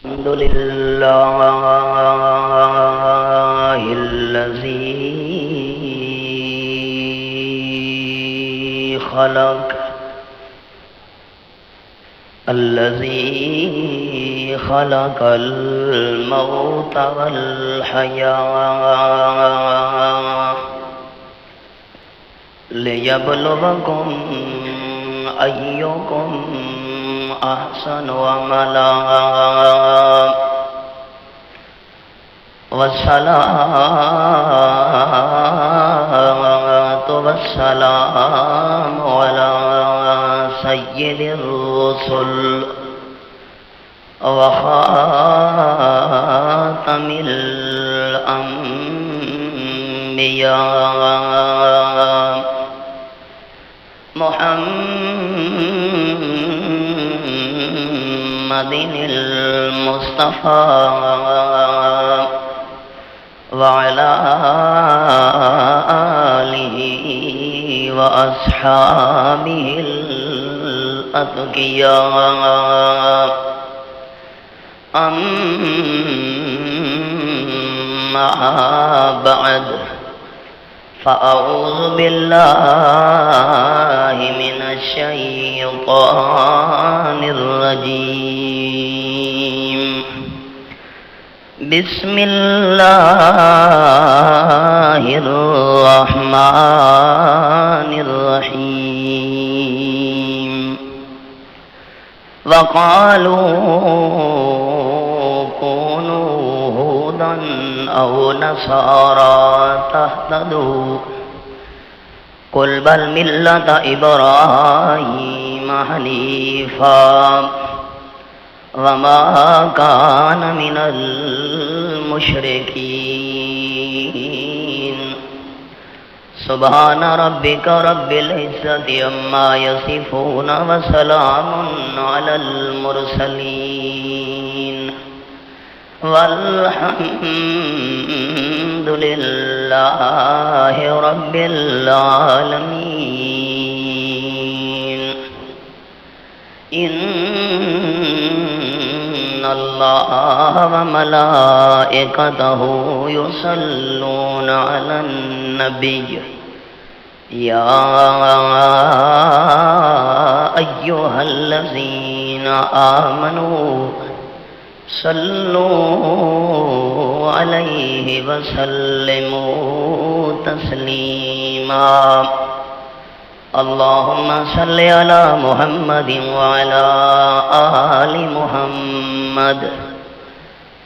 الحمد لله الذي خلق الموت والحياة ليبلوكم أيكم أحسن عملا والصلاة والسلام على سيد الرسل وخاتم الأنبياء محمد المصطفى وعلى آله وأصحابه الأتقياء أما بعد فأعوذ بالله من الشيطان الرجيم بسم الله الرحمن الرحيم وقالوا كونوا هودا أو نصارى تهتدوا قل بل ملة إبراهيم حنيفا وما كان من المشركين سبحان ربك رب العزة عما يصفون وسلام على المرسلين والحمد لله رب العالمين إن الله وملائكته يصلون على النبي يا أيها الذين آمنوا صلوا عليه وسلموا تسليما اللهم صل على محمد وعلى آل محمد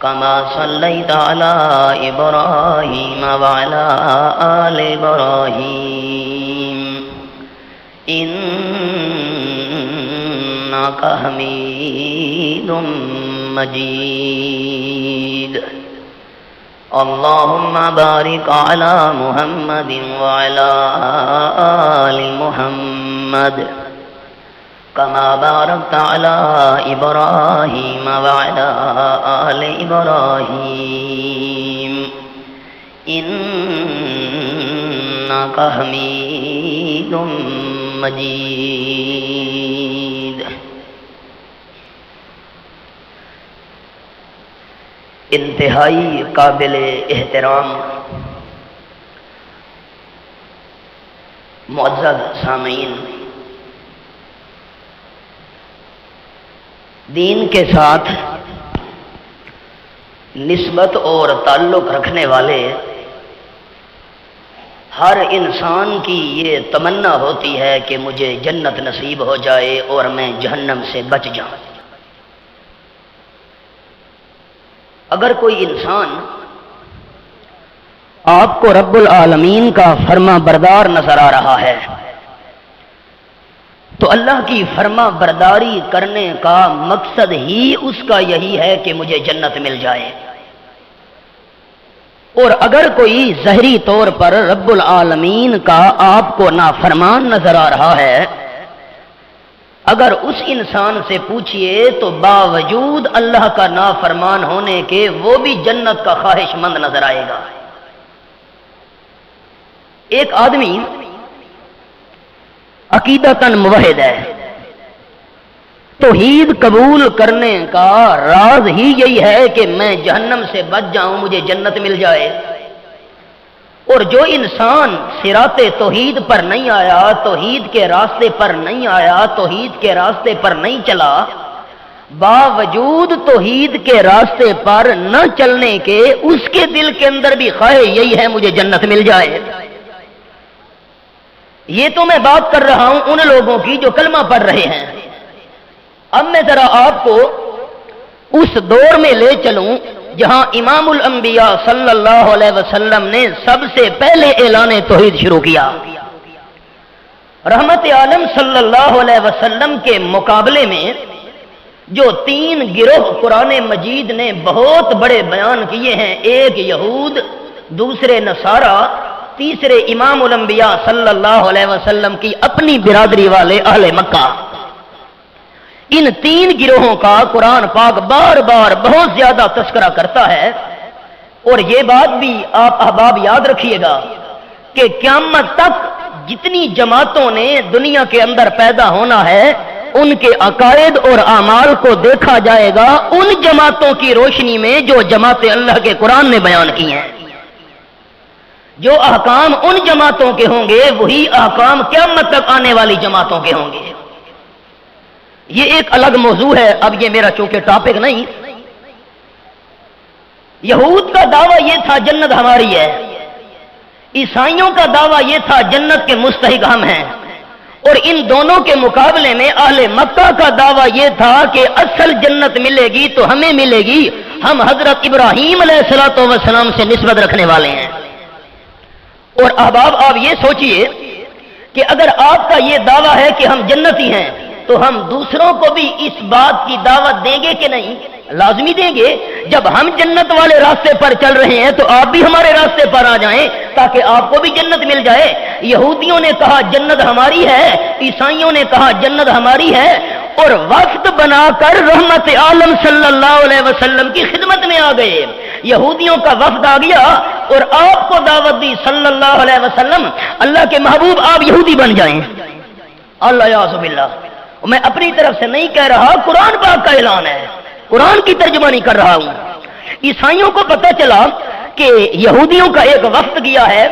كما صليت على إبراهيم وعلى آل إبراهيم إنك حميد مجيد اللهم بارك على محمد وعلى آل محمد كما باركت على إبراهيم وعلى آل إبراهيم إنك حميد مجيد انتہائی قابل احترام معزز سامعین، دین کے ساتھ نسبت اور تعلق رکھنے والے ہر انسان کی یہ تمنا ہوتی ہے کہ مجھے جنت نصیب ہو جائے اور میں جہنم سے بچ جاؤں۔ اگر کوئی انسان آپ کو رب العالمین کا فرما بردار نظر آ رہا ہے تو اللہ کی فرما برداری کرنے کا مقصد ہی اس کا یہی ہے کہ مجھے جنت مل جائے، اور اگر کوئی ظاہری طور پر رب العالمین کا آپ کو نافرمان نظر آ رہا ہے، اگر اس انسان سے پوچھئے تو باوجود اللہ کا نافرمان ہونے کے وہ بھی جنت کا خواہش مند نظر آئے گا۔ ایک آدمی عقیدتاً موحد ہے، توحید قبول کرنے کا راز ہی یہی ہے کہ میں جہنم سے بچ جاؤں، مجھے جنت مل جائے۔ اور جو انسان صراط توحید پر نہیں آیا، توحید کے راستے پر نہیں آیا، توحید کے راستے پر نہیں چلا، باوجود توحید کے راستے پر نہ چلنے کے اس کے دل کے اندر بھی خواہش یہی ہے مجھے جنت مل جائے۔ یہ تو میں بات کر رہا ہوں ان لوگوں کی جو کلمہ پڑھ رہے ہیں۔ اب میں ذرا آپ کو اس دور میں لے چلوں جہاں امام الانبیاء صلی اللہ علیہ وسلم نے سب سے پہلے اعلان توحید شروع کیا۔ رحمت عالم صلی اللہ علیہ وسلم کے مقابلے میں جو 3 گروہ قرآن مجید نے بہت بڑے بیان کیے ہیں، ایک یہود، دوسرے نصارہ، تیسرے امام الانبیاء صلی اللہ علیہ وسلم کی اپنی برادری والے اہل مکہ، ان 3 گروہوں کا قرآن پاک بار بار بہت زیادہ تذکرہ کرتا ہے۔ اور یہ بات بھی آپ احباب یاد رکھیے گا کہ قیامت تک جتنی جماعتوں نے دنیا کے اندر پیدا ہونا ہے، ان کے عقائد اور اعمال کو دیکھا جائے گا ان جماعتوں کی روشنی میں جو جماعتیں اللہ کے قرآن نے بیان کی ہیں۔ جو احکام ان جماعتوں کے ہوں گے وہی احکام قیامت تک آنے والی جماعتوں کے ہوں گے۔ یہ ایک الگ موضوع ہے، اب یہ میرا چونکہ ٹاپک نہیں۔ یہود کا دعویٰ یہ تھا جنت ہماری ہے، عیسائیوں کا دعویٰ یہ تھا جنت کے مستحق ہم ہیں، اور ان دونوں کے مقابلے میں اہل مکہ کا دعویٰ یہ تھا کہ اصل جنت ملے گی تو ہمیں ملے گی، ہم حضرت ابراہیم علیہ الصلوۃ والسلام سے نسبت رکھنے والے ہیں۔ اور احباب آپ یہ سوچئے کہ اگر آپ کا یہ دعویٰ ہے کہ ہم جنتی ہیں تو ہم دوسروں کو بھی اس بات کی دعوت دیں گے کہ نہیں؟ لازمی دیں گے۔ جب ہم جنت والے راستے پر چل رہے ہیں تو آپ بھی ہمارے راستے پر آ جائیں تاکہ آپ کو بھی جنت مل جائے۔ یہودیوں نے کہا جنت ہماری ہے، عیسائیوں نے کہا جنت ہماری ہے، اور وفد بنا کر رحمت عالم صلی اللہ علیہ وسلم کی خدمت میں آ گئے۔ یہودیوں کا وفد آ گیا اور آپ کو دعوت دی صلی اللہ علیہ وسلم، اللہ کے محبوب آپ یہودی بن جائیں۔ اللہ یعص باللہ، میں اپنی طرف سے نہیں کہہ رہا، قرآن پاک کا اعلان ہے، قرآن کی ترجمانی کر رہا ہوں۔ عیسائیوں کو پتہ چلا کہ یہودیوں کا ایک وفد گیا ہے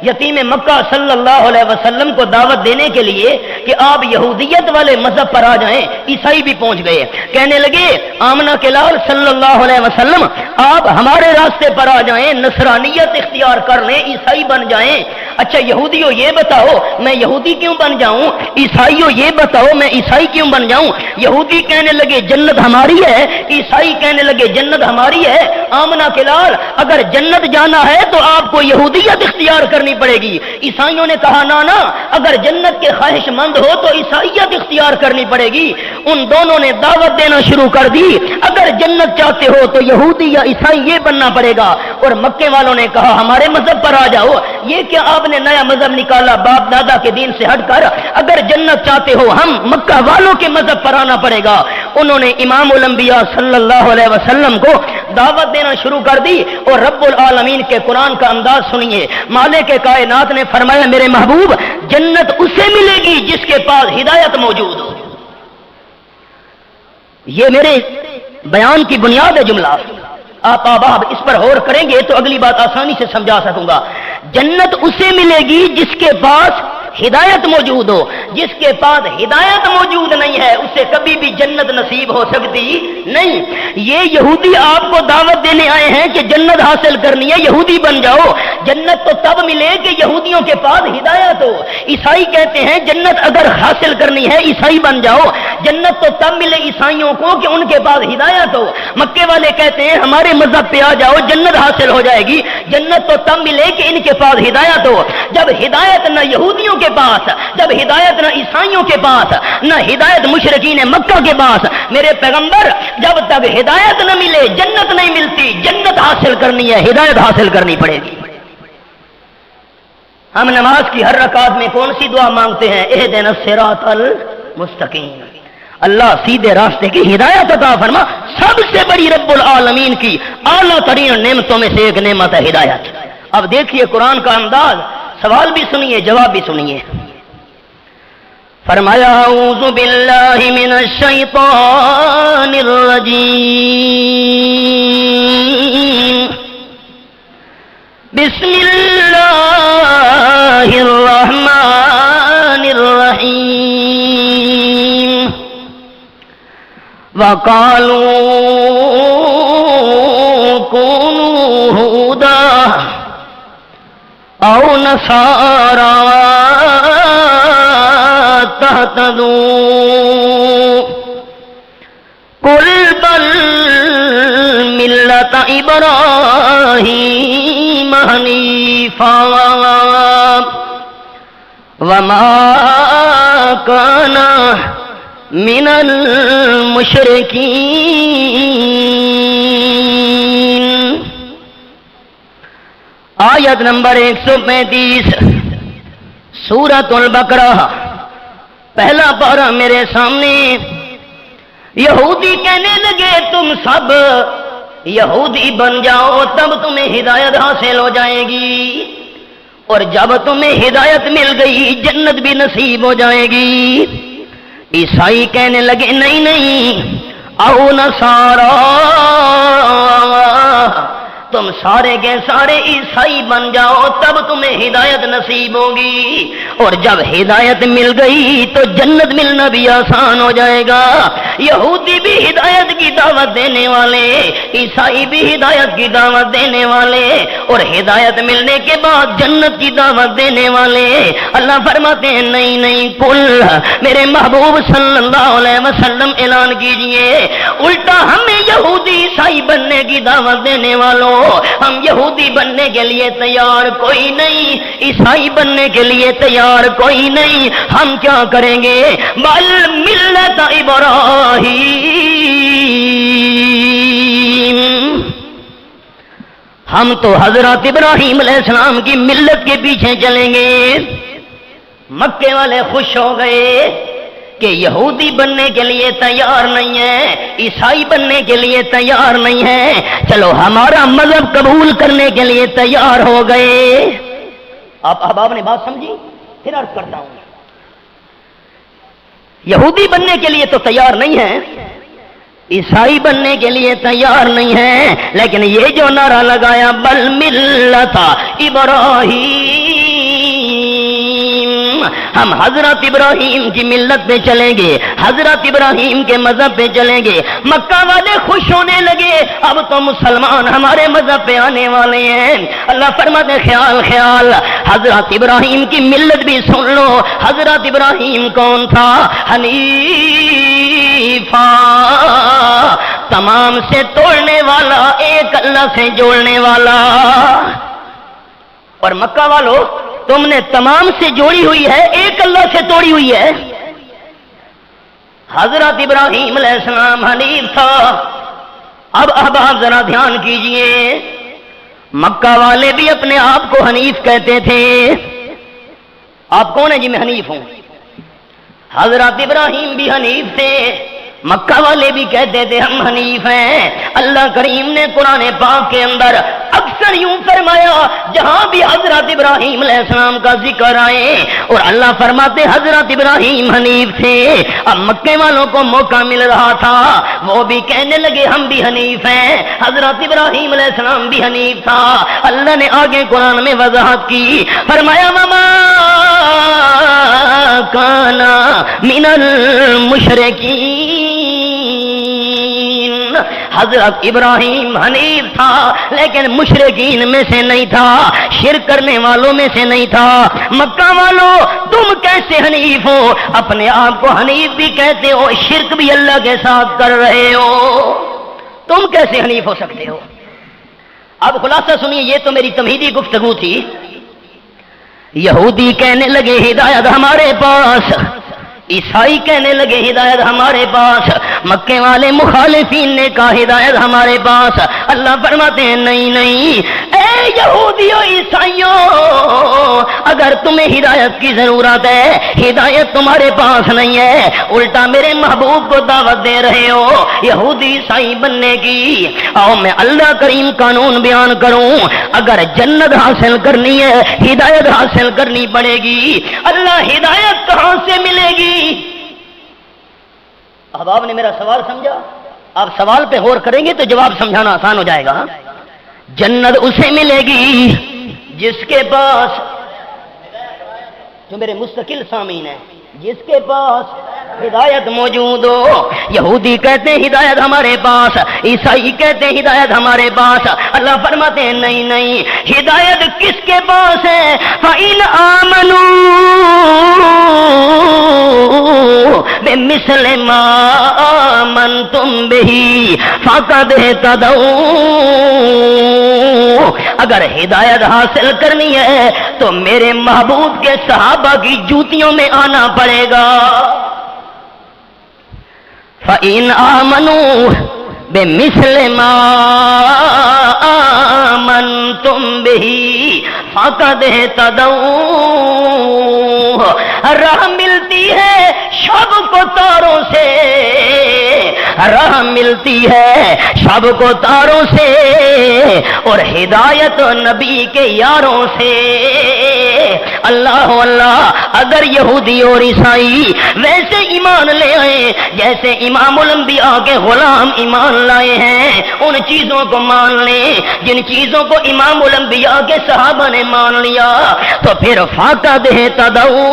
یتیم مکہ صلی اللہ علیہ وسلم کو دعوت دینے کے لیے کہ آپ یہودیت والے مذہب پر آ جائیں۔ عیسائی بھی پہنچ گئے، کہنے لگے آمنہ کے لال صلی اللہ علیہ وسلم آپ ہمارے راستے پر آ جائیں، نصرانیت اختیار کر لیں، عیسائی بن جائیں۔ اچھا یہودیوں یہ بتاؤ میں یہودی کیوں بن جاؤں، عیسائیوں یہ بتاؤ میں عیسائی کیوں بن جاؤں؟ یہودی کہنے لگے جنت ہماری ہے، عیسائی کہنے لگے جنت ہماری ہے۔ آمنہ کے لال اگر جنت جانا ہے تو آپ کو یہودیت اختیار کرنی پڑے گی۔ عیسائیوں نے کہا نا اگر جنت کے خواہش مند ہو تو عیسائیت اختیار کرنی پڑے گی۔ ان دونوں نے دعوت دینا شروع کر دی، اگر جنت چاہتے ہو تو یہودی یا عیسائی یہ بننا پڑے گا۔ اور مکے والوں نے کہا ہمارے مذہب پر آ جاؤ، یہ کیا آپ نے نیا مذہب نکالا باپ دادا کے دین سے ہٹ کر؟ اگر جنت چاہتے ہو ہم مکہ والوں کے مذہب پر آنا پڑے گا۔ انہوں نے امام الانبیاء صلی اللہ علیہ وسلم کو دعوت دینا شروع کر دی، اور رب العالمین کے قرآن کا انداز سنیے۔ مالک کائنات نے فرمایا میرے محبوب جنت اسے ملے گی جس کے پاس ہدایت موجود ہو۔ یہ میرے بیان کی بنیاد ہے جملہ، آپ احباب اس پر غور کریں گے تو اگلی بات آسانی سے سمجھا سکوں گا۔ جنت اسے ملے گی جس کے پاس ہدایت موجود ہو، جس کے پاس ہدایت موجود نہیں ہے اسے کبھی بھی جنت نصیب ہو سکتی نہیں۔ یہ یہودی آپ کو دعوت دینے آئے ہیں کہ جنت حاصل کرنی ہے، یہودی بن جاؤ۔ جنت تو تب ملے کہ یہودیوں کے پاس ہدایت ہو۔ عیسائی کہتے ہیں جنت اگر حاصل کرنی ہے عیسائی بن جاؤ۔ جنت تو تب ملے عیسائیوں کو کہ ان کے پاس ہدایت ہو۔ مکے والے کہتے ہیں ہمارے مذہب پہ آ جاؤ جنت حاصل ہو جائے گی۔ جنت تو تب ملے کہ ان کے پاس ہدایت ہو۔ جب ہدایت نہ یہودیوں کے پاس، جب ہدایت نہ عیسائیوں کے پاس، نہ ہدایت مشرکین مکہ کے پاس، میرے پیغمبر جب تک ہدایت نہ ملے جنت نہیں ملتی۔ جنت حاصل کرنی ہے ہدایت حاصل کرنی پڑے گی۔ ہم نماز کی ہر رکعت میں کون سی دعا مانگتے ہیں؟ اہدنا الصراط المستقیم، اللہ سیدھے راستے کی ہدایت عطا فرما۔ سب سے بڑی رب العالمین کی اعلیٰ ترین نعمتوں میں سے ایک نعمت ہے ہدایت۔ اب دیکھیے قرآن کا انداز، سوال بھی سنیے جواب بھی سنیے۔ فرمایا اعوذ باللہ من الشیطان الرجیم بسم اللہ الرحمن الرحیم وقالوا كونوا هودا او نصارى تهتدوا قل بل ملة إبراهيم حنيفا وما كان من المشرکین۔ آیت نمبر 135 سورۃ البقرہ، پہلا پارہ میرے سامنے۔ یہودی کہنے لگے تم سب یہودی بن جاؤ تب تمہیں ہدایت حاصل ہو جائے گی، اور جب تمہیں ہدایت مل گئی جنت بھی نصیب ہو جائے گی۔ عیسائی کہنے لگے نہیں نہیں، او نصارا، تم سارے کے سارے عیسائی بن جاؤ تب تمہیں ہدایت نصیب ہوگی، اور جب ہدایت مل گئی تو جنت ملنا بھی آسان ہو جائے گا۔ یہودی بھی ہدایت کی دعوت دینے والے، عیسائی بھی ہدایت کی دعوت دینے والے، اور ہدایت ملنے کے بعد جنت کی دعوت دینے والے۔ اللہ فرماتے ہیں نہیں نہیں، کل میرے محبوب صلی اللہ علیہ وسلم اعلان کیجئے، الٹا ہمیں یہودی عیسائی بننے کی دعوت دینے والوں، ہم یہودی بننے کے لیے تیار کوئی نہیں، عیسائی بننے کے لیے تیار کوئی نہیں۔ ہم کیا کریں گے؟ بل ملت ابراہیم، ہم تو حضرت ابراہیم علیہ السلام کی ملت کے پیچھے چلیں گے۔ مکے والے خوش ہو گئے کہ یہودی بننے کے لیے تیار نہیں ہے، عیسائی بننے کے لیے تیار نہیں ہے، چلو ہمارا مذہب قبول کرنے کے لیے تیار ہو گئے۔ آپ احباب نے بات سمجھی؟ پھر عرض کرتا ہوں، یہودی بننے کے لیے تو تیار نہیں ہے، عیسائی بننے کے لیے تیار نہیں ہے، لیکن یہ جو نعرہ لگایا بل ملت ابراہیم، ہم حضرت ابراہیم کی ملت پہ چلیں گے، حضرت ابراہیم کے مذہب پہ چلیں گے۔ مکہ والے خوش ہونے لگے، اب تو مسلمان ہمارے مذہب پہ آنے والے ہیں۔ اللہ فرماتے خیال خیال، حضرت ابراہیم کی ملت بھی سن لو۔ حضرت ابراہیم کون تھا؟ حنیفا، تمام سے توڑنے والا، ایک اللہ سے جوڑنے والا۔ اور مکہ والوں، تم نے تمام سے جوڑی ہوئی ہے، ایک اللہ سے توڑی ہوئی ہے۔ حضرت ابراہیم علیہ السلام حنیف تھا۔ اب احباب ذرا دھیان کیجئے، مکہ والے بھی اپنے آپ کو حنیف کہتے تھے۔ آپ کون ہیں جی؟ میں حنیف ہوں۔ حضرت ابراہیم بھی حنیف تھے، مکہ والے بھی کہتے تھے ہم حنیف ہیں۔ اللہ کریم نے قرآن پاک کے اندر اکثر یوں فرمایا، جہاں بھی حضرت ابراہیم علیہ السلام کا ذکر آئے اور اللہ فرماتے حضرت ابراہیم حنیف تھے، اب مکے والوں کو موقع مل رہا تھا، وہ بھی کہنے لگے ہم بھی حنیف ہیں۔ حضرت ابراہیم علیہ السلام بھی حنیف تھا۔ اللہ نے آگے قرآن میں وضاحت کی، فرمایا وما کان من المشرکین، حضرت ابراہیم حنیف تھا لیکن مشرکین میں سے نہیں تھا، شرک کرنے والوں میں سے نہیں تھا۔ مکہ والوں، تم کیسے حنیف ہو؟ اپنے آپ کو حنیف بھی کہتے ہو، شرک بھی اللہ کے ساتھ کر رہے ہو، تم کیسے حنیف ہو سکتے ہو؟ اب خلاصہ سنیے، یہ تو میری تمہیدی گفتگو تھی۔ یہودی کہنے لگے ہدایت ہمارے پاس، عیسائی کہنے لگے ہدایت ہمارے پاس، مکے والے مخالفین نے کہا ہدایت ہمارے پاس۔ اللہ فرماتے ہیں نہیں نہیں، اے یہودیوں عیسائیوں، اگر تمہیں ہدایت کی ضرورت ہے، ہدایت تمہارے پاس نہیں ہے، الٹا میرے محبوب کو دعوت دے رہے ہو یہودی عیسائی بننے کی، آؤ میں اللہ کریم قانون بیان کروں، اگر جنت حاصل کرنی ہے ہدایت حاصل کرنی پڑے گی۔ اللہ ہدایت کہاں سے ملے گی؟ احباب نے میرا سوال سمجھا؟ آپ سوال پہ غور کریں گے تو جواب سمجھانا آسان ہو جائے گا۔ جنت اسے ملے گی جس کے پاس، جو میرے مستقل سامعین ہیں، جس کے پاس ہدایت موجود ہو۔ یہودی کہتے ہیں ہدایت ہمارے پاس، عیسائی کہتے ہیں ہدایت ہمارے پاس، اللہ فرماتے ہیں نہیں نہیں، ہدایت کس کے پاس ہے؟ فَإِنْ آمَنُوا بِمِثْلِ مَا آمَنْتُمْ بِهِ فَقَدْ اهْتَدَوْا، اگر ہدایت حاصل کرنی ہے تو میرے محبوب کے صحابہ کی جوتیوں میں آنا پڑے گا۔ فَإِنْ آمَنُوا بِمِثْلِ مَا آمَنْتُمْ بِهِ فَقَدْ اهْتَدَوْا، راہ ملتی ہے شب کو تاروں سے، راہ ملتی ہے شب کو تاروں سے، اور ہدایت نبی کے یاروں سے۔ اللہ اللہ، اگر یہودی اور عیسائی ویسے ایمان لے آئے جیسے امام الانبیاء کے غلام ایمان لائے ہیں، ان چیزوں کو مان لیں جن چیزوں کو امام الانبیاء کے صحابہ نے مان لیا، تو پھر فقد اہتدوا،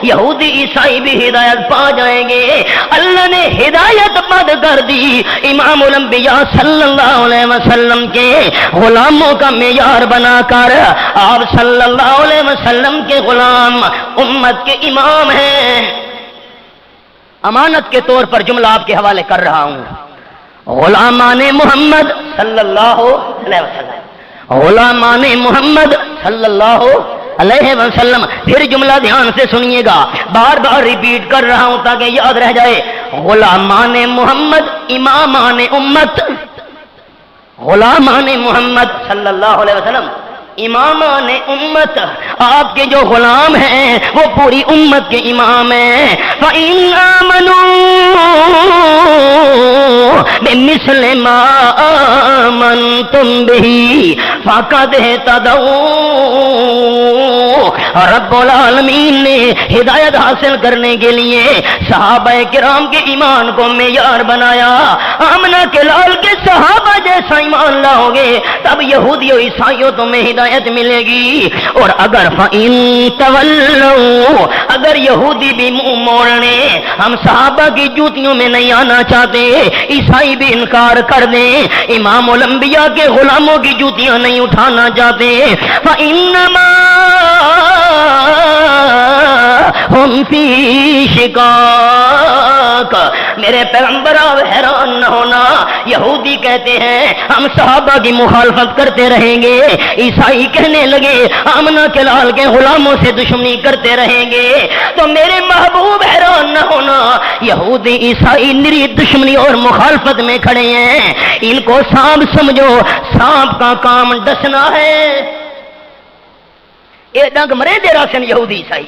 یہودی عیسائی بھی ہدایت پا جائیں گے۔ اللہ نے ہدایت بند کر دی، امام الانبیاء صلی اللہ علیہ وسلم کے غلاموں کا معیار بنا کر آپ صلی اللہ علیہ وسلم کے غلام امت کے امام ہیں۔ امانت کے طور پر جملہ آپ کے حوالے کر رہا ہوں، غلامان محمد صلی اللہ علیہ وسلم، غلامان محمد صلی اللہ علیہ وسلم۔ پھر جملہ دھیان سے سنیے گا، بار بار ریپیٹ کر رہا ہوں تاکہ یاد رہ جائے، غلامان محمد امامان امت، غلامان محمد صلی اللہ علیہ وسلم امامان امت، آپ کے جو غلام ہیں وہ پوری امت کے امام ہیں۔ فَإِنْ آمَنُوا بِمِثْلِ مَا آمَنْتُمْ بِهِ فَقَدْ اهْتَدَوْا، رب العالمین نے ہدایت حاصل کرنے کے لیے صحابہ کرام کے ایمان کو معیار بنایا۔ آمنہ کے لال کے صحابہ جیسا ایمان لاؤ گے تب یہودیوں عیسائیوں تمہیں ہدایت ملے گی۔ اور اگر فَإِن تَوَلَّوْا، اگر یہودی بھی منہ موڑ لیں، ہم صحابہ کی جوتیوں میں نہیں آنا چاہتے، عیسائی بھی انکار کر دیں، امام الانبیاء کے غلاموں کی جوتیاں نہیں اٹھانا چاہتے، فَإِنَّمَا ہم فی شقاق، میرے پیغمبر آپ حیران نہ ہونا، یہودی کہتے ہیں ہم صحابہ کی مخالفت کرتے رہیں گے، عیسائی کہنے لگے آمنہ کے لال کے غلاموں سے دشمنی کرتے رہیں گے، تو میرے محبوب حیران نہ ہونا، یہودی عیسائی نری دشمنی اور مخالفت میں کھڑے ہیں، ان کو سانپ سمجھو، سانپ کا کام ڈسنا ہے۔ یہ ڈنگ مرے دے راسن یہودی عیسائی،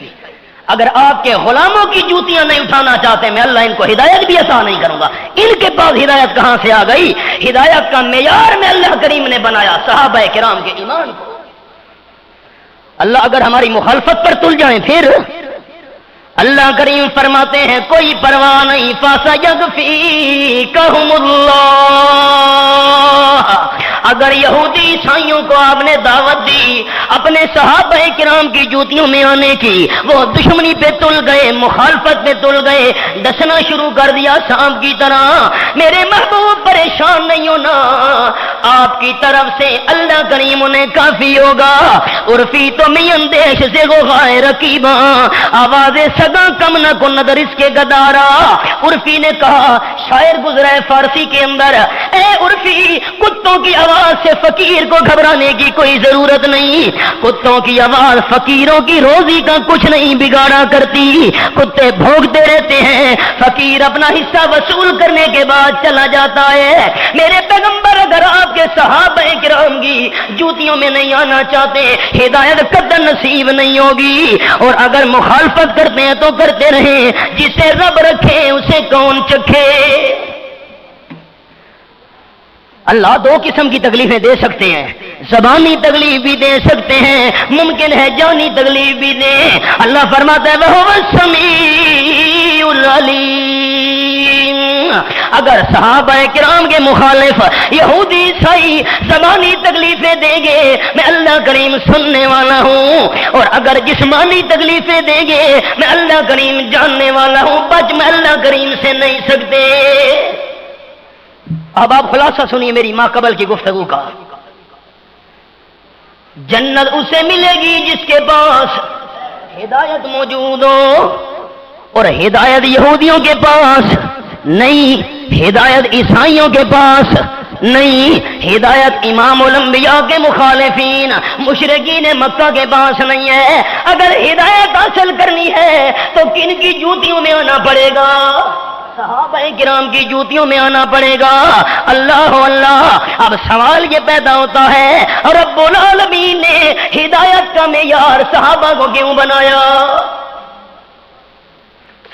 اگر آپ کے غلاموں کی جوتیاں نہیں اٹھانا چاہتے میں اللہ ان کو ہدایت بھی عطا نہیں کروں گا۔ ان کے پاس ہدایت کہاں سے آ گئی؟ ہدایت کا معیار میں اللہ کریم نے بنایا صحابہ کرام کے ایمان کو۔ اللہ اگر ہماری مخالفت پر تل جائیں پھر اللہ کریم فرماتے ہیں کوئی پرواہ نہیں، فَسَيَكْفِيكَهُمُ اللَّهُ، اگر یہودی عیسائیوں کو آپ نے دعوت دی اپنے صحابہ کرام کی جوتیوں میں آنے کی، وہ دشمنی پہ تل گئے، مخالفت پہ تل گئے، ڈسنا شروع کر دیا سانپ کی طرح، میرے محبوب پریشان نہیں ہونا، آپ کی طرف سے اللہ کریم انہیں کافی ہوگا۔ عرفی تو میں اندیش سے غوغائے رقیباں، آواز سگاں کم نہ کو نظر اس کے گدارا۔ عرفی نے کہا، شاعر گزرا ہے فارسی کے اندر، اے عرفی کتوں کی آواز سے فقیر کو گھبرانے کی کوئی ضرورت نہیں، کتوں کی آواز فقیروں کی روزی کا کچھ نہیں بگاڑا کرتی، کتے بھونکتے رہتے ہیں، فقیر اپنا حصہ وصول کرنے کے بعد چلا جاتا ہے۔ میرے پیغمبر اگر آپ کے صحابہ کرام کی جوتیوں میں نہیں آنا چاہتے ہدایت قدر نصیب نہیں ہوگی، اور اگر مخالفت کرتے ہیں تو کرتے رہیں، جسے رب رکھے اسے کون چکھے۔ اللہ دو قسم کی تکلیفیں دے سکتے ہیں، زبانی تکلیف بھی دے سکتے ہیں، ممکن ہے جانی تکلیف بھی دیں۔ اللہ فرماتا ہے وَهُوَ السَّمِيعُ الْعَلِيمُ۔ اگر صحابہ کرام کے مخالف یہودی عیسائی زبانی تکلیفیں دیں گے میں اللہ کریم سننے والا ہوں، اور اگر جسمانی تکلیفیں دیں گے میں اللہ کریم جاننے والا ہوں، بچ میں اللہ کریم سے نہیں سکتے۔ اب آپ خلاصہ سنیے میری ماں قبل کی گفتگو کا۔ جنت اسے ملے گی جس کے پاس ہدایت موجود ہو، اور ہدایت یہودیوں کے پاس نہیں، ہدایت عیسائیوں کے پاس نہیں، ہدایت امام الانبیاء کے مخالفین مشرکین مکہ کے پاس نہیں ہے۔ اگر ہدایت حاصل کرنی ہے تو کن کی جوتیوں میں آنا پڑے گا؟ صحابہ کرام کی جوتیوں میں آنا پڑے گا۔ اللہ اللہ، اب سوال یہ پیدا ہوتا ہے رب العالمین نے ہدایت کا معیار صحابہ کو کیوں بنایا؟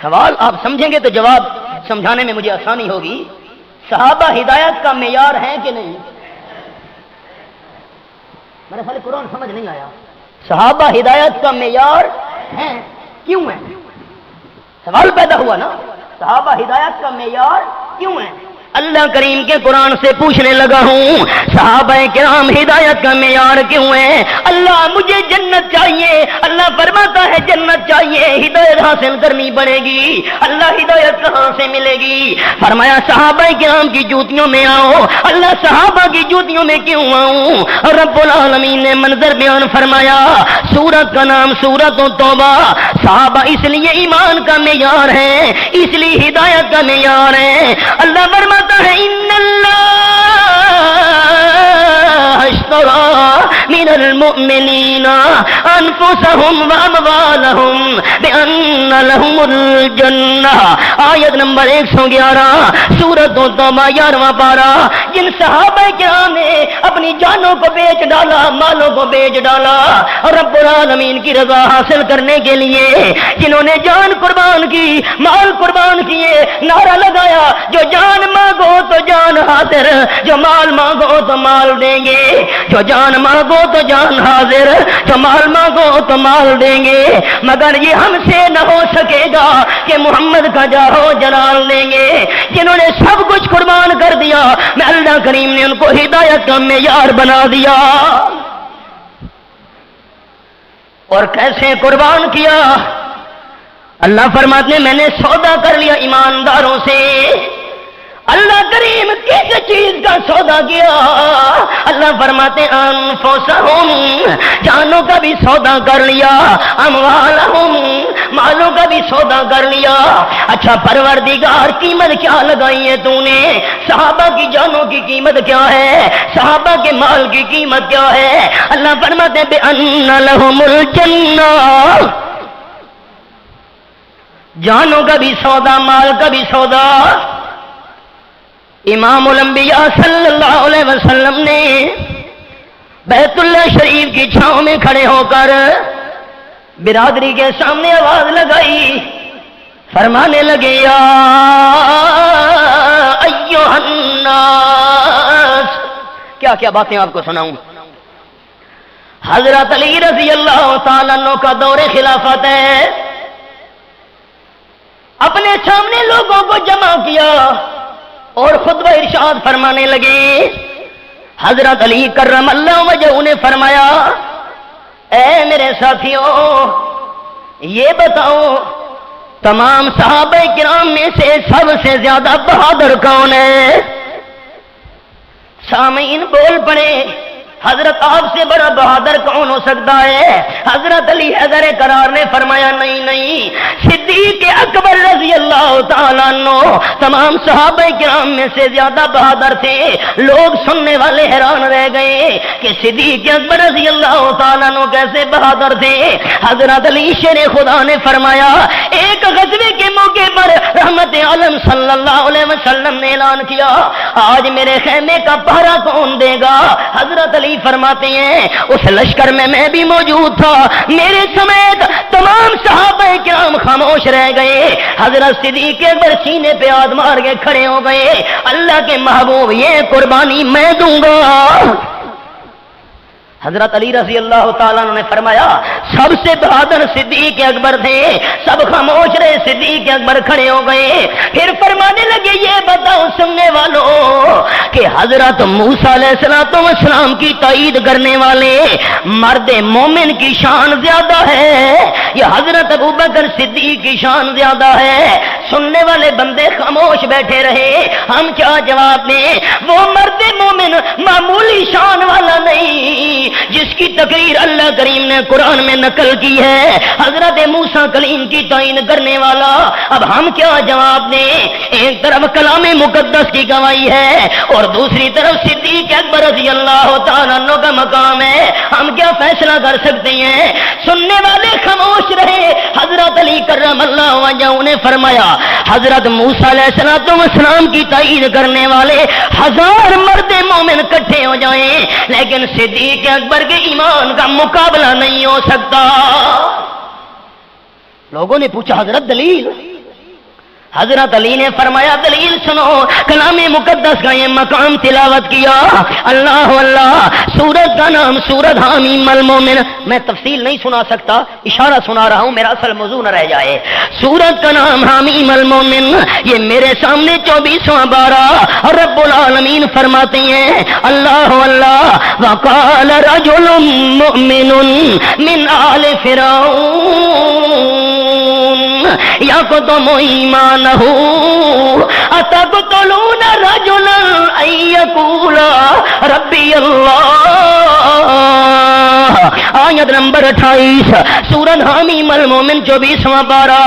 سوال آپ سمجھیں گے تو جواب سمجھانے میں مجھے آسانی ہوگی۔ صحابہ ہدایت کا معیار ہے کہ نہیں؟ میرے خیال قرآن سمجھ نہیں آیا۔ صحابہ ہدایت کا معیار ہے، کیوں ہے؟ سوال پیدا ہوا نا، صحابہ ہدایت کا معیار کیوں ہے؟ اللہ کریم کے قرآن سے پوچھنے لگا ہوں صحابہ کرام ہدایت کا معیار کیوں ہے؟ اللہ مجھے جنت چاہیے، اللہ فرماتا ہے جنت چاہیے، ہدایت حاصل کرنی پڑے گی۔ اللہ ہدایت کہاں سے ملے گی؟ فرمایا صحابہ کرام کی جوتیوں میں آؤ۔ اللہ صحابہ کی جوتیوں میں کیوں آؤں؟ رب العالمین نے منظر بیان فرمایا، سورت کا نام سورت توبہ۔ صحابہ اس لیے ایمان کا معیار ہے، اس لیے ہدایت کا معیار ہے۔ اللہ فرماتا ہے ان اللہ اشترى من المؤمنین انفسهم واموالهم بان لهم الجنہ۔ آیت نمبر 111 سورۃ توبہ 11واں پارہ۔ جن صحابہ کرام نے اپنی جانوں کو بیچ ڈالا، مالوں کو بیچ ڈالا رب العالمین کی رضا حاصل کرنے کے لیے، جنہوں نے جان قربان کی، مال قربان کیے، نعرہ لگایا جو جان مانگو تو جان حاضر، جو مال مانگو تو مال دیں گے، جو جان مانگو تو جان حاضر، جو مال مانگو تو مال دیں گے، مگر یہ ہم سے نہ ہو سکے گا کہ محمد کا جاہو جلال دیں گے۔ جنہوں نے سب کچھ قربان کر دیا، میں اللہ کریم نے ان کو ہدایت کا معیار بنا دیا۔ اور کیسے قربان کیا؟ اللہ فرماتے ہیں میں نے سودا کر لیا ایمانداروں سے۔ اللہ کریم کس چیز کا سودا کیا؟ اللہ فرماتے انفسہم، جانوں کا بھی سودا کر لیا، اموالہم، مالوں کا بھی سودا کر لیا۔ اچھا پروردگار قیمت کیا لگائی ہے تو نے؟ صحابہ کی جانوں کی قیمت کیا ہے؟ صحابہ کے مال کی قیمت کیا ہے؟ اللہ فرماتے ہیں بِأَنَّ لَهُمُ الْجَنَّةَ، جانوں کا بھی سودا، مال کا بھی سودا۔ امام الانبیاء صلی اللہ علیہ وسلم نے بیت اللہ شریف کی چھاؤں میں کھڑے ہو کر برادری کے سامنے آواز لگائی، فرمانے لگے یا ایھا الناس۔ کیا کیا باتیں آپ کو سناؤں۔ حضرت علی رضی اللہ تعالیٰ عنہ کا دور خلافت ہے، اپنے سامنے لوگوں کو جمع کیا اور خطبہ ارشاد فرمانے لگے۔ حضرت علی کرم اللہ وجہہ نے فرمایا اے میرے ساتھیوں، یہ بتاؤ تمام صحابہ کرام میں سے سب سے زیادہ بہادر کون ہے؟ سامعین بول پڑے حضرت آپ سے بڑا بہادر کون ہو سکتا ہے؟ حضرت علی حیدر کرار نے فرمایا نہیں نہیں، صدیق اکبر رضی اللہ تعالیٰ عنہ تمام صحابہ کرام میں سے زیادہ بہادر تھے۔ لوگ سننے والے حیران رہ گئے کہ صدیق اکبر رضی اللہ تعالیٰ عنہ کیسے بہادر تھے۔ حضرت علی شیر خدا نے فرمایا ایک غزوے کے موقع پر رحمت عالم صلی اللہ علیہ وسلم نے اعلان کیا آج میرے خیمے کا پہرا کون دے گا؟ حضرت علی فرماتے ہیں اس لشکر میں بھی موجود تھا، میرے سمیت تمام صحابہ کرام خاموش رہ گئے۔ حضرت صدیق اکبر سینے پہ ہاتھ مار کے کھڑے ہو گئے، اللہ کے محبوب یہ قربانی میں دوں گا۔ حضرت علی رضی اللہ تعالیٰ نے فرمایا سب سے بہادر صدیق اکبر تھے، سب خاموش رہے، صدیق اکبر کھڑے ہو گئے، پھر فرمانے لگے یہ بتاؤ سننے والوں کہ حضرت موسیٰ علیہ السلام کی تائید کرنے والے مرد مومن کی شان زیادہ ہے یا حضرت ابوبکر صدیق کی شان زیادہ ہے؟ سننے والے بندے خاموش بیٹھے رہے، ہم کیا جواب دیں؟ وہ مرد مومن معمولی شان والا نہیں جس کی تقریر اللہ کریم نے قرآن میں نقل کی ہے، حضرت موسیٰ کلیم کی تعین کرنے والا۔ اب ہم کیا جواب دیں؟ ایک طرف کلام مقدس کی گواہی ہے اور دوسری طرف صدیق اکبر رضی اللہ تعالیٰ عنہ کا مقام ہے، ہم کیا فیصلہ کر سکتے ہیں؟ سننے والے خاموش رہے۔ حضرت علی کرم اللہ وجہہ نے فرمایا حضرت موسیٰ علیہ السلام کی تعین کرنے والے 1000 مرد مومن اکٹھے ہو جائیں لیکن صدیق اکبر کے ایمان کا مقابلہ نہیں ہو سکتا۔ لوگوں نے پوچھا حضرت دلیل؟ حضرت علی نے فرمایا دلیل سنو، کلام مقدس کا یہ مقام تلاوت کیا، اللہ اللہ، سورت کا نام سورت حامیم المومن، میں تفصیل نہیں سنا سکتا، اشارہ سنا رہا ہوں میرا اصل موضوع نہ رہ جائے۔ سورت کا نام حامیم المومن، یہ میرے سامنے 24واں بارہ اور رب العالمین فرماتے ہیں اللہ اللہ وقال رجل مؤمن من آل فرعون یقتم ایمانہ اتقتلون رجلا ان یقول ربی اللہ۔ آیت نمبر 28 سورۃ حامیم المومن 24واں پارہ۔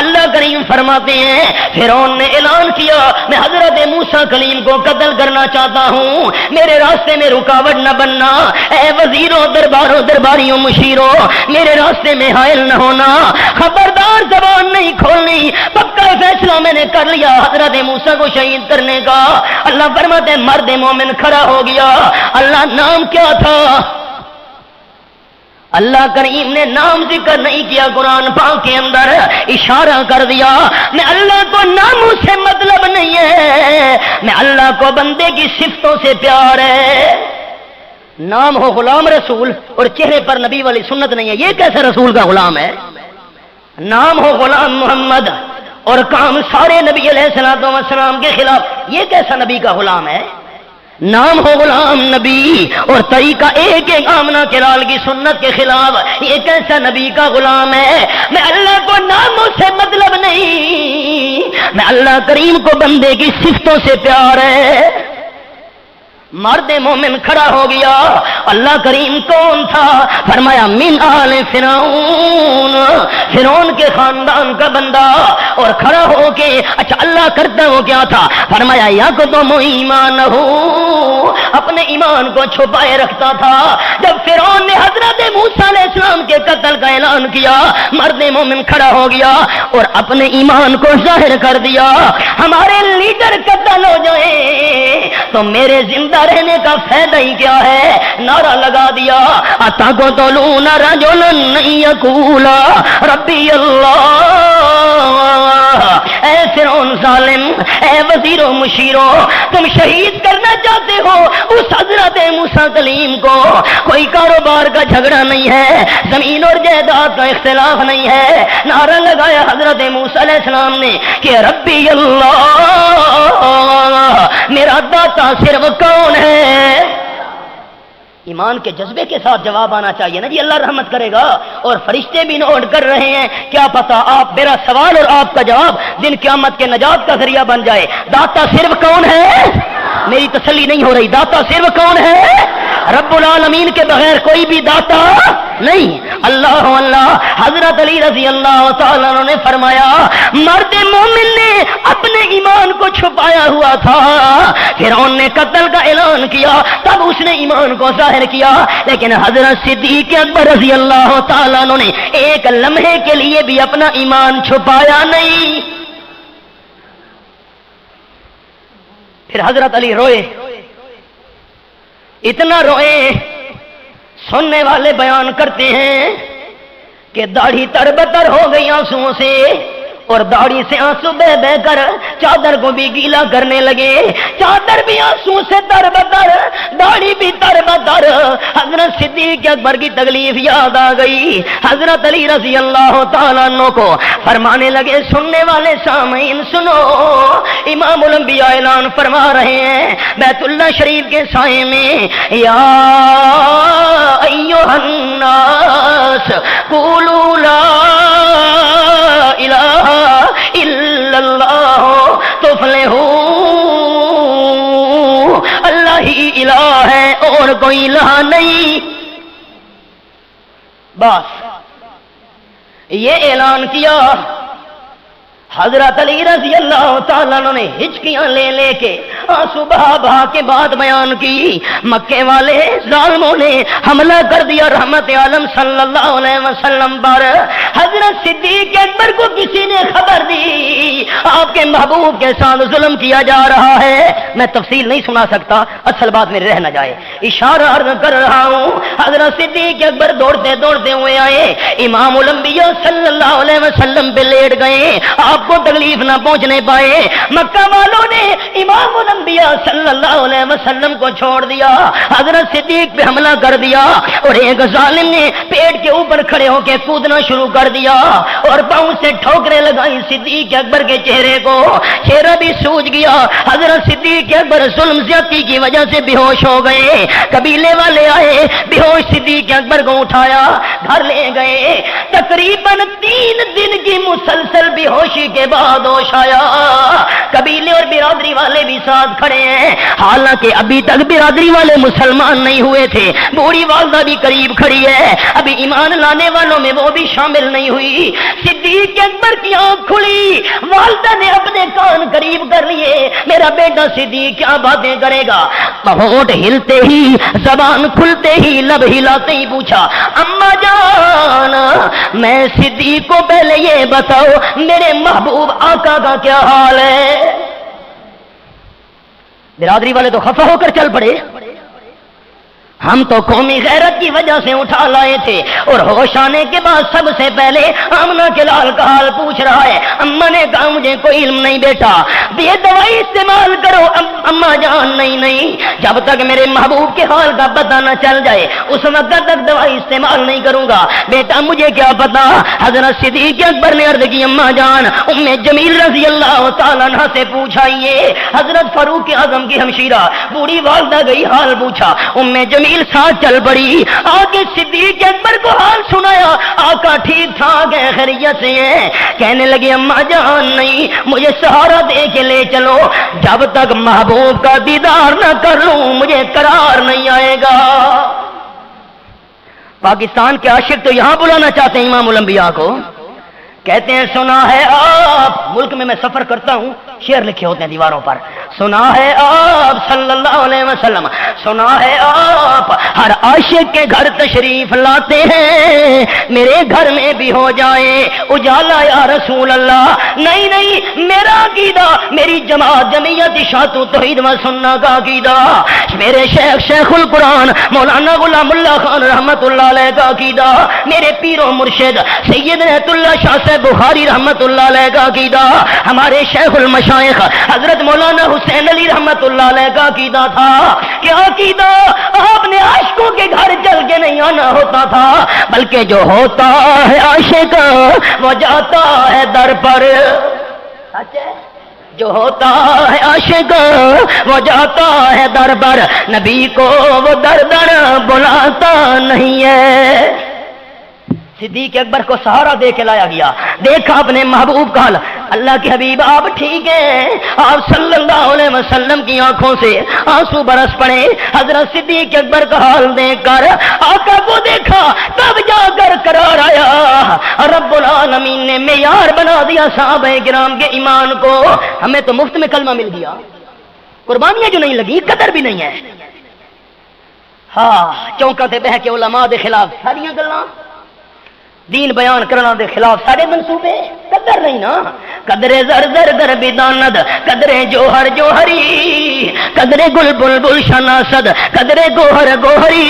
اللہ کریم فرماتے ہیں فرعون نے اعلان کیا میں حضرت موسیٰ کلیم کو قتل کرنا چاہتا ہوں، میرے راستے میں رکاوٹ نہ بننا، اے وزیروں درباروں درباریوں مشیروں میرے راستے میں حائل نہ ہونا، خبردار زبان نہیں کھولنی، پکا فیصلہ میں نے کر لیا حضرت موسیٰ کو شہید کرنے کا۔ اللہ فرماتے ہیں مرد مومن کھڑا ہو گیا۔ اللہ نام کیا تھا؟ اللہ کریم نے نام ذکر نہیں کیا قرآن پاک کے اندر، اشارہ کر دیا میں اللہ کو ناموں سے مطلب نہیں ہے، میں اللہ کو بندے کی صفتوں سے پیار ہے۔ نام ہو غلام رسول اور چہرے پر نبی والی سنت نہیں ہے، یہ کیسے رسول کا غلام ہے؟ نام ہو غلام محمد اور کام سارے نبی علیہ السلام کے خلاف، یہ کیسا نبی کا غلام ہے؟ نام ہو غلام نبی اور طریقہ ایک ایک آمنہ کے لال کی سنت کے خلاف، یہ کیسا نبی کا غلام ہے؟ میں اللہ کو ناموں سے مطلب نہیں، میں اللہ کریم کو بندے کی صفتوں سے پیار ہے۔ مرد مومن کھڑا ہو گیا۔ اللہ کریم کون تھا؟ فرمایا من آل فرعون، فرعون کے خاندان کا بندہ، اور کھڑا ہو کے اچھا اللہ کرتا ہو کیا تھا؟ فرمایا یقتم ایمانہ، اپنے ایمان کو چھپائے رکھتا تھا۔ جب فرعون نے حضرت موسیٰ علیہ السلام کے قتل کا اعلان کیا مرد مومن کھڑا ہو گیا اور اپنے ایمان کو ظاہر کر دیا۔ ہمارے لیڈر قتل ہو جائیں تو میرے زندہ رہنے کا فائدہ ہی کیا ہے؟ نعرہ لگا دیا اتقتلون رجلا ان یقول ربی اللہ۔ اے فرعون ظالم، اے وزیروں مشیروں، تم شہید کرنا چاہتے ہو اس حضرت موسیٰ کلیم کو، کوئی کاروبار کا جھگڑا نہیں ہے، زمین اور جائیداد کا اختلاف نہیں ہے۔ نعرہ لگایا حضرت موسیٰ علیہ السلام نے کہ ربی اللہ، میرا داتا صرف کون ہے؟ ایمان کے جذبے کے ساتھ جواب آنا چاہیے نا جی، اللہ رحمت کرے گا۔ اور فرشتے بھی نوٹ کر رہے ہیں، کیا پتا آپ میرا سوال اور آپ کا جواب دن قیامت کے نجات کا ذریعہ بن جائے۔ داتا صرف کون ہے؟ میری تسلی نہیں ہو رہی، داتا صرف کون ہے؟ رب العالمین کے بغیر کوئی بھی داتا نہیں۔ اللہ اللہ، حضرت علی رضی اللہ تعالیٰ عنہ نے فرمایا مرد مومن نے اپنے ایمان کو چھپایا ہوا تھا، فرعون نے قتل کا اعلان کیا تب اس نے ایمان کو ظاہر کیا، لیکن حضرت صدیق اکبر رضی اللہ تعالیٰ عنہ نے ایک لمحے کے لیے بھی اپنا ایمان چھپایا نہیں۔ پھر حضرت علی روئے، اتنا روئے، سننے والے بیان کرتے ہیں کہ داڑھی تر بتر ہو گئی آنسوؤں سے، اور داڑھی سے آنسو بہ بہ کر چادر کو بھی گیلا کرنے لگے، چادر بھی آنسو سے تر بتر، داڑھی بھی تر بتر۔ حضرت صدیق اکبر کی تکلیف یاد آ گئی، حضرت علی رضی اللہ تعالیٰ عنہ کو فرمانے لگے سننے والے سامعین سنو، امام الانبیاء اعلان فرما رہے ہیں بیت اللہ شریف کے سائے میں، یا ایھا الناس قولوا لا الہ الا اللہ تفلحوا، اللہ ہی الہ ہے اور کوئی الہ نہیں۔ بس یہ اعلان کیا، حضرت علی رضی اللہ تعالیٰ عنہ نے ہچکیاں لے لے کے آنسو بہا بہا کے بات بیان کی، مکے والے ظالموں نے حملہ کر دیا رحمت عالم صلی اللہ علیہ وسلم پر۔ حضرت صدیق اکبر کو کسی نے خبر دی آپ کے محبوب کے ساتھ ظلم کیا جا رہا ہے، میں تفصیل نہیں سنا سکتا اصل بات میں رہ نہ جائے، اشارہ عرض کر رہا ہوں۔ حضرت صدیق اکبر دوڑتے دوڑتے ہوئے آئے، امام الانبیاء صلی اللہ علیہ وسلم پہ لیٹ گئے، آپ کو تکلیف نہ پہنچنے پائے۔ مکہ والوں نے امام الانبیاء صلی اللہ علیہ وسلم کو چھوڑ دیا، حضرت صدیق پہ حملہ کر دیا، اور ایک ظالم نے پیٹ کے اوپر کھڑے ہو کے کودنا شروع کر دیا اور پاؤں سے ٹھوکریں لگائی صدیق اکبر کے چہرے کو، چہرہ بھی سوج گیا۔ حضرت صدیق اکبر ظلم زیادتی کی وجہ سے بے ہوش ہو گئے، قبیلے والے آئے، بے ہوش صدیق اکبر کو اٹھایا، گھر لے گئے۔ تقریباً 3 دن کی مسلسل بے ہوشی کے بعد ہوش آیا۔ قبیلے اور برادری والے بھی ساتھ کھڑے ہیں، حالانکہ ابھی تک برادری والے مسلمان نہیں ہوئے تھے، بوڑھی والدہ بھی قریب کھڑی ہے، ابھی ایمان لانے والوں میں وہ بھی شامل نہیں ہوئی۔ صدیق اکبر کی آنکھ کھلی، والدہ نے اپنے کان قریب کر لیے، میرا بیٹا صدیق کیا باتیں کرے گا؟ ہونٹ ہلتے ہی، زبان کھلتے ہی، لب ہلاتے ہی پوچھا اما جان میں صدیق کو پہلے یہ بتاؤ میرے محبوب آقا کا کیا حال ہے؟ برادری والے تو خفا ہو کر چل پڑے، ہم تو قومی غیرت کی وجہ سے اٹھا لائے تھے، اور ہوش آنے کے بعد سب سے پہلے آمنہ کے لال کا حال پوچھ رہا ہے۔ اماں نے کہا مجھے کوئی علم نہیں بیٹا، یہ دوائی استعمال کرو۔ اماں جان نہیں، جب تک میرے محبوب کے حال کا پتہ نہ چل جائے اس وقت تک دوائی استعمال نہیں کروں گا۔ بیٹا مجھے کیا پتا؟ حضرت صدیق اکبر نے عرض کی اماں جان ام جمیل رضی اللہ تعالیٰ عنہ سے پوچھائیے۔ حضرت فاروق اعظم کی ہمشیرہ بوڑھی والدہ گئی، حال پوچھا، ام جمیل ساتھ چل پڑی، آگے صدیق اکبر کو حال سنایا، آقا ٹھیک ٹھاک ہے، خیریت سے ہیں؟ کہنے لگے اماں جان نہیں، مجھے سہارا دے کے لے چلو، جب تک محبوب کا دیدار نہ کر لوں مجھے قرار نہیں آئے گا۔ پاکستان کے عاشق تو یہاں بلانا چاہتے ہیں امام الانبیاء کو، کہتے ہیں سنا ہے آپ، ملک میں سفر کرتا ہوں، شعر لکھے ہوتے ہیں دیواروں پر، سنا ہے آپ صلی اللہ علیہ وسلم، سنا ہے آپ ہر عاشق کے گھر تشریف لاتے ہیں، میرے گھر میں بھی ہو جائے اجالا یا رسول اللہ۔ نہیں میرا عقیدہ، میری جماعت جمعیت اشاعت توحید و سنت کا عقیدہ، میرے شیخ القرآن مولانا غلام اللہ خان رحمت اللہ علیہ کا عقیدہ، میرے پیر و مرشد سید رحمت اللہ شاہ سے بخاری رحمت اللہ علیہ کا عقیدہ، ہمارے شیخ المشائخ حضرت مولانا حسین علی رحمت اللہ علیہ کا عقیدہ تھا کہ عقیدہ آپ نے عاشقوں کے گھر چل کے نہیں آنا ہوتا تھا، بلکہ جو ہوتا ہے عاشق وہ جاتا ہے در پر، جو ہوتا ہے عاشق وہ جاتا ہے در پر، نبی کو وہ در در بلاتا نہیں ہے۔ صدیق اکبر کو سہارا دے کے لایا گیا. دیکھا اپنے محبوب کا حال. اللہ کے حبیب آپ ٹھیک ہیں؟ آپ صلی اللہ علیہ وسلم کی آنکھوں سے آنسو برس پڑے. حضرت صدیق اکبر کا حال دیکھ کر آقا کو دیکھا, تب جا کر قرار آیا. رب العالمین نے معیار بنا دیا صحابہ کرام کے ایمان کو. ہمیں تو مفت میں کلمہ مل گیا, قربانیاں جو نہیں لگی, قدر بھی نہیں ہے. ہاں چونکا تے بہ کے علماء دے خلاف ساریاں گلاں, دین بیان کرنا دے خلاف سارے منصوبے, قدر نہیں نا. قدرے زر زر در بداند, قدرے جوہر جوہری, قدرے گل بل بل شناسد, قدرے گوہر گوہری.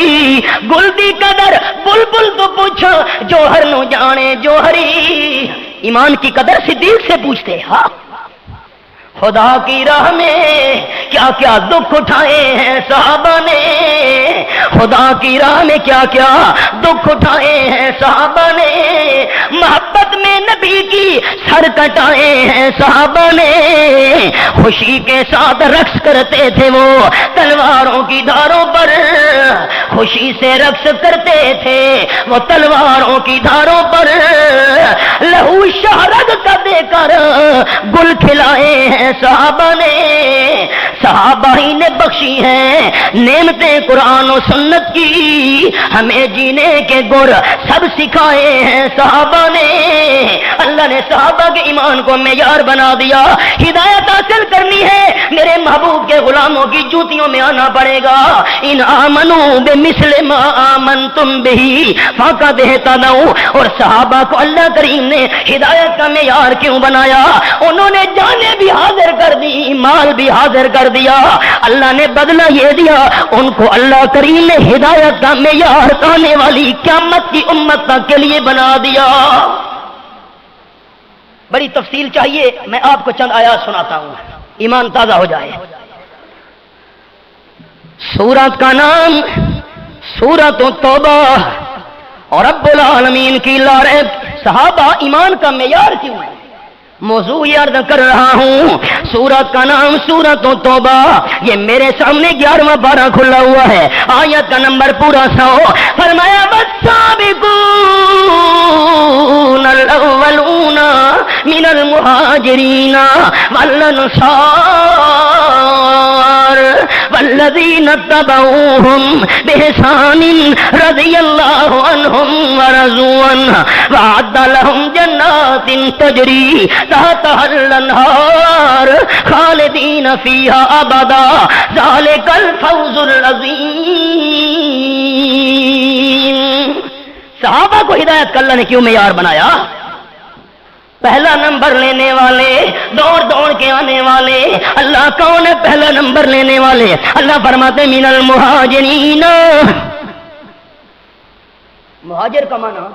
گل دی قدر بل بل تو پوچھا, جوہر نو جانے جوہری. ایمان کی قدر صدیق سے پوچھتے. ہاں خدا کی راہ میں کیا کیا دکھ اٹھائے ہیں صحابہ نے, خدا کی راہ میں کیا کیا دکھ اٹھائے ہیں صحابہ نے. محبت میں نبی کی سر کٹائے ہیں صحابہ نے. خوشی کے ساتھ رقص کرتے تھے وہ تلواروں کی دھاروں پر, خوشی سے رقص کرتے تھے وہ تلواروں کی دھاروں پر. لہو شہرگ کا دے کر گل کھلائے ہیں صحابہ نے. صحابہ ہی نے بخشی ہیں نعمتیں قرآن و سنت کی, ہمیں جینے کے گر سب سکھائے ہیں صحابہ نے. اللہ نے صحابہ کے ایمان کو معیار بنا دیا. ہدایت حاصل کرنی ہے میرے محبوب کے غلاموں کی جوتیوں میں آنا پڑے گا. ان آمنوا بمثل ما آمنتم بہ فقد اہتدوا. اور صحابہ کو اللہ کریم نے ہدایت کا معیار کیوں بنایا؟ انہوں نے جانیں بھی حاضر کر دی, مال بھی حاضر کر دیا. اللہ نے بدلہ یہ دیا, ان کو اللہ کریم نے ہدایت کا معیار آنے والی قیامت کی امت تک کے لیے بنا دیا. بڑی تفصیل چاہیے, میں آپ کو چند آیات سناتا ہوں, ایمان تازہ ہو جائے. سورت کا نام سورت توبہ, اور رب العالمین کی لارب صحابہ ایمان کا معیار کیوں ہے, موضوع یہ عرض کر رہا ہوں. سورت کا نام سورت توبہ, یہ میرے سامنے 11واں پارہ کھلا ہوا ہے, آیت کا نمبر پورا 100. فرمایا والسابقون الاولون من المہاجرین والانصار والذین اتبعوهم بإحسان رضی اللہ عنہم ورضوا عنہ وأعد لهم جنات تجری تحتها الانہار خالدین فیہا ابدا ذالک الفوز العظیم. صحابہ کو ہدایت کا اللہ نے کیوں معیار بنایا؟ پہلا نمبر لینے والے, دوڑ دوڑ کے آنے والے. اللہ کون ہے پہلا نمبر لینے والے؟ اللہ فرماتے من المہاجرین. مہاجر کا معنی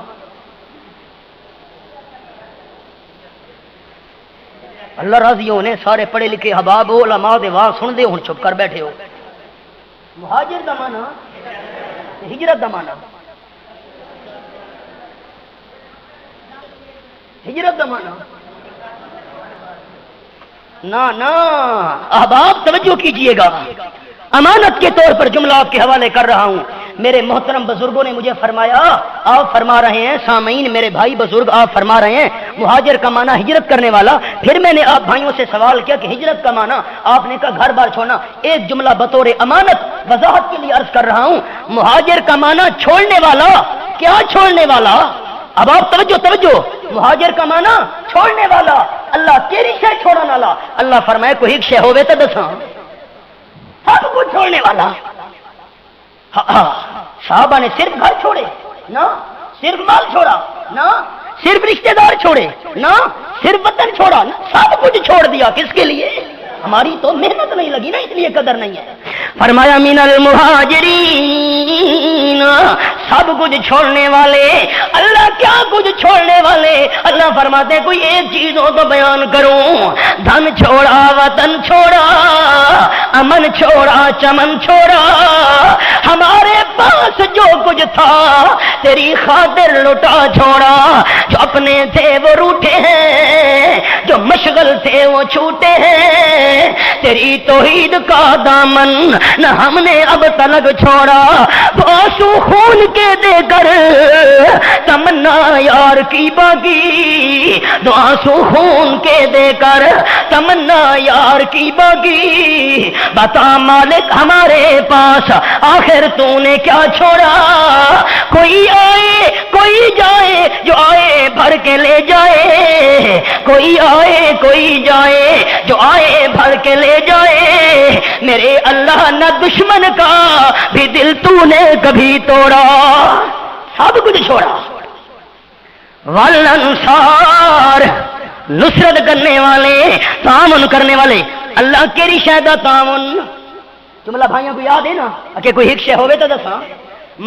اللہ راضی ہونے, سارے پڑھے لکھے حباب علماء دے واہ سن دے, ہن چپ کر بیٹھے ہو. مہاجر دا معنی ہجرت دا معنی, ہجرت دا معنی نا. احباب توجہ کیجئے گا, امانت کے طور پر جملہ آپ کے حوالے کر رہا ہوں. میرے محترم بزرگوں نے مجھے فرمایا, آپ فرما رہے ہیں, سامعین میرے بھائی بزرگ آپ فرما رہے ہیں مہاجر کا معنی ہجرت کرنے والا. پھر میں نے آپ بھائیوں سے سوال کیا کہ ہجرت کا معنی آپ نے کہا گھر بار چھوڑنا. ایک جملہ بطور امانت وضاحت کے لیے عرض کر رہا ہوں. مہاجر کا معنی چھوڑنے والا. کیا چھوڑنے والا؟ اب آپ توجہ, مہاجر کا معنی چھوڑنے والا. اللہ تیری شے چھوڑنے والا. اللہ فرمائے کوئی ایک شے ہوئے تو دساں, سب کچھ چھوڑنے والا. صحابہ نے صرف گھر چھوڑے نا, صرف مال چھوڑا نا, صرف رشتہ دار چھوڑے نا, صرف وطن چھوڑا نا, سب کچھ چھوڑ دیا. کس کے لیے؟ ہماری تو محنت نہیں لگی نا, اس لیے قدر نہیں ہے. فرمایا من المہاجرین, سب کچھ چھوڑنے والے. اللہ کیا کچھ چھوڑنے والے؟ اللہ فرماتے ہیں کوئی ایک چیز ہو تو بیان کروں. دھن چھوڑا, وطن چھوڑا, امن چھوڑا, چمن چھوڑا, ہمارے پاس جو کچھ تھا تیری خاطر لٹا چھوڑا، جو اپنے تھے وہ روٹھے ہیں، جو مشغل تھے وہ چھوٹے ہیں، تیری توحید کا دامن نہ ہم نے اب تلک چھوڑا، وہ آنسو خون کے دے کر تمنا یار کی باقی، دو آنسو خون کے دے کر تمنا یار کی باقی، بتا مالک ہمارے پاس آخر تو نے کیا چھوڑا، کوئی آئے کوئی جائے جو آئے بھر کے لے جائے، کوئی آئے کوئی جائے جو آئے بھر کے لے جائے، میرے اللہ نہ دشمن کا بھی دل تو نے کبھی توڑا، سب کچھ چھوڑا۔ والانصار نصرت کرنے والے، تعاون کرنے والے، اللہ کیری شہدہ تعاون، جملہ بھائیوں کو یاد ہے نا کہ کوئی ایک شے ہوئے تو دساں،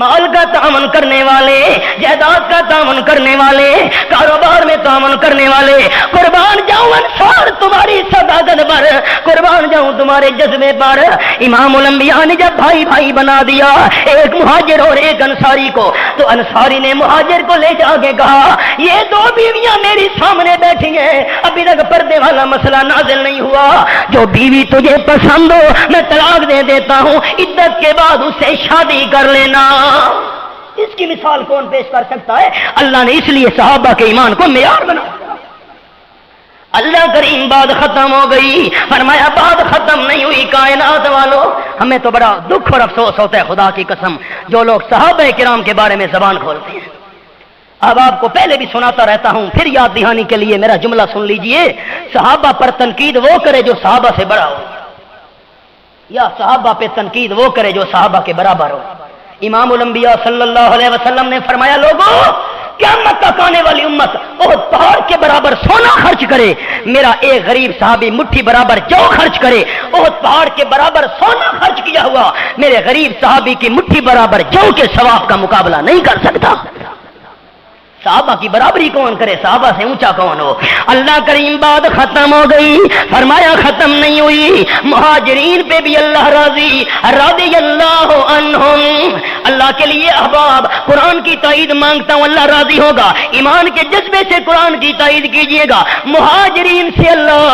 مال کا تعاون کرنے والے، جائیداد کا تعاون کرنے والے، کاروبار میں تعاون کرنے والے، قربان جاؤں انصار تمہاری صداقت پر، قربان جاؤں تمہارے جذبے پر۔ امام الانبیاء نے جب بھائی بھائی بنا دیا ایک مہاجر اور ایک انصاری کو، تو انصاری نے مہاجر کو لے جا کے کہا یہ دو بیویاں میری سامنے بیٹھی ہیں، ابھی تک پردے والا مسئلہ نازل نہیں ہوا، جو بیوی تجھے پسند ہو میں طلاق دے دیتا ہوں، عدت کے بعد اس سے شادی کر لینا۔ اس کی مثال کون پیش کر سکتا ہے؟ اللہ نے اس لیے صحابہ کے ایمان کو معیار بنایا۔ اللہ کریم بات ختم ہو گئی، فرمایا بات ختم نہیں ہوئی کائنات والو، ہمیں تو بڑا دکھ اور افسوس ہوتا ہے خدا کی قسم جو لوگ صحابہ کرام کے بارے میں زبان کھولتے ہیں۔ اب آپ کو پہلے بھی سناتا رہتا ہوں، پھر یاد دہانی کے لیے میرا جملہ سن لیجئے، صحابہ پر تنقید وہ کرے جو صحابہ سے بڑا ہو، یا صحابہ پہ تنقید وہ کرے جو صحابہ کے برابر ہو۔ امام الانبیاء صلی اللہ علیہ وسلم نے فرمایا لوگوں قیامت تک آنے والی امت احد پہاڑ کے برابر سونا خرچ کرے، میرا ایک غریب صحابی مٹھی برابر جو خرچ کرے، احد پہاڑ کے برابر سونا خرچ کیا ہوا میرے غریب صحابی کی مٹھی برابر جو کے ثواب کا مقابلہ نہیں کر سکتا۔ صحابہ کی برابری کون کرے، صحابہ سے اونچا کون ہو؟ اللہ کریم بات ختم ہو گئی، فرمایا ختم نہیں ہوئی، مہاجرین پہ بھی اللہ راضی، رضی اللہ عنہم، اللہ کے لیے احباب قرآن کی تائید مانگتا ہوں اللہ راضی ہوگا، ایمان کے جذبے سے قرآن کی تائید کیجئے گا، مہاجرین سے اللہ،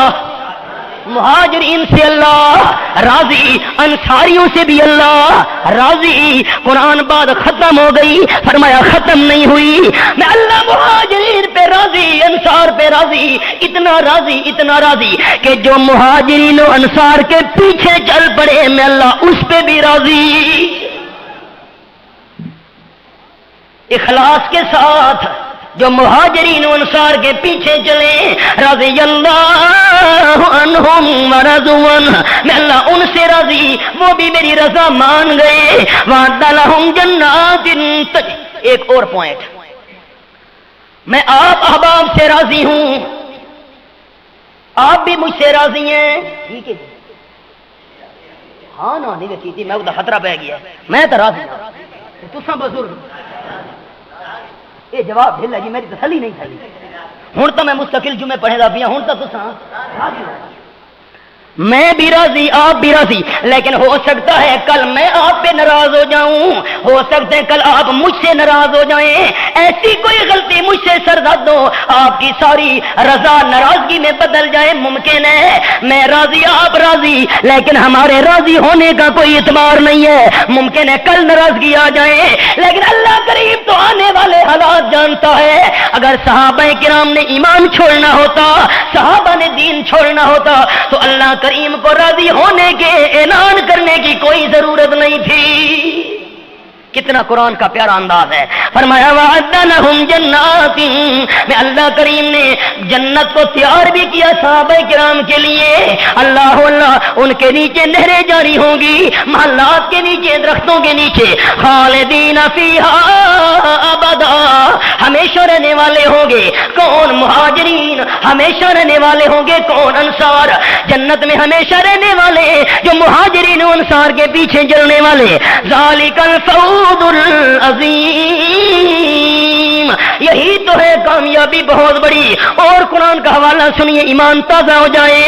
مہاجرین سے اللہ راضی، انصاریوں سے بھی اللہ راضی۔ قرآن بعد ختم ہو گئی، فرمایا ختم نہیں ہوئی، میں اللہ مہاجرین پہ راضی، انصار پہ راضی، اتنا راضی کہ جو مہاجرین و انصار کے پیچھے چل پڑے میں اللہ اس پہ بھی راضی۔ اخلاص کے ساتھ جو مہاجرین و انصار کے پیچھے چلے، رضی اللہ عنہم ورضوا عنہ، میں اللہ ان سے راضی، وہ بھی میری رضا مان گئے، وعد لہم جنات تجری۔ ایک اور پوائنٹ، میں آپ احباب سے راضی ہوں، آپ بھی مجھ سے راضی ہیں، ٹھیک ہے جی؟ ہاں نا نہیں کی تھی میں وہ خطرہ پہ گیا، میں تو راضی ہوں، تساں بزرگ یہ جواب دل ہے جی، میری تسلی نہیں تھی، ہوں تو میں مستقل جمعے پڑھے دا پیا، ہوں تو تساں راضی ہو، میں بھی راضی آپ بھی راضی، لیکن ہو سکتا ہے کل میں آپ پہ ناراض ہو جاؤں، ہو سکتا ہے کل آپ مجھ سے ناراض ہو جائیں، ایسی کوئی غلطی مجھ سے سرزد ہو آپ کی ساری رضا ناراضگی میں بدل جائے، ممکن ہے میں راضی آپ راضی لیکن ہمارے راضی ہونے کا کوئی اعتبار نہیں ہے، ممکن ہے کل ناراضگی آ جائے، لیکن اللہ کریم تو آنے والے حالات جانتا ہے۔ اگر صحابہ کرام نے ایمان چھوڑنا ہوتا، صحابہ نے دین چھوڑنا ہوتا تو اللہ کریم کو راضی ہونے کے اعلان کرنے کی کوئی ضرورت نہیں تھی۔ کتنا قرآن کا پیارا انداز ہے، فرمایا وعد لہم جنات، میں اللہ کریم نے جنت کو تیار بھی کیا صحابہ کرام کے لیے، اللہ ان کے نیچے نہریں جاری ہوں گی، محلات کے نیچے، درختوں کے نیچے، خالدین فیہا ابدا، ہمیشہ رہنے والے ہوں گے، کون؟ مہاجرین، ہمیشہ رہنے والے ہوں گے، کون؟ انصار، جنت میں ہمیشہ رہنے والے جو مہاجرین و انصار کے پیچھے چلنے والے، ذالک الفوز العظیم، یہی تو ہے کامیابی بہت بڑی۔ اور قرآن کا حوالہ سنیے، ایمان تازہ ہو جائے۔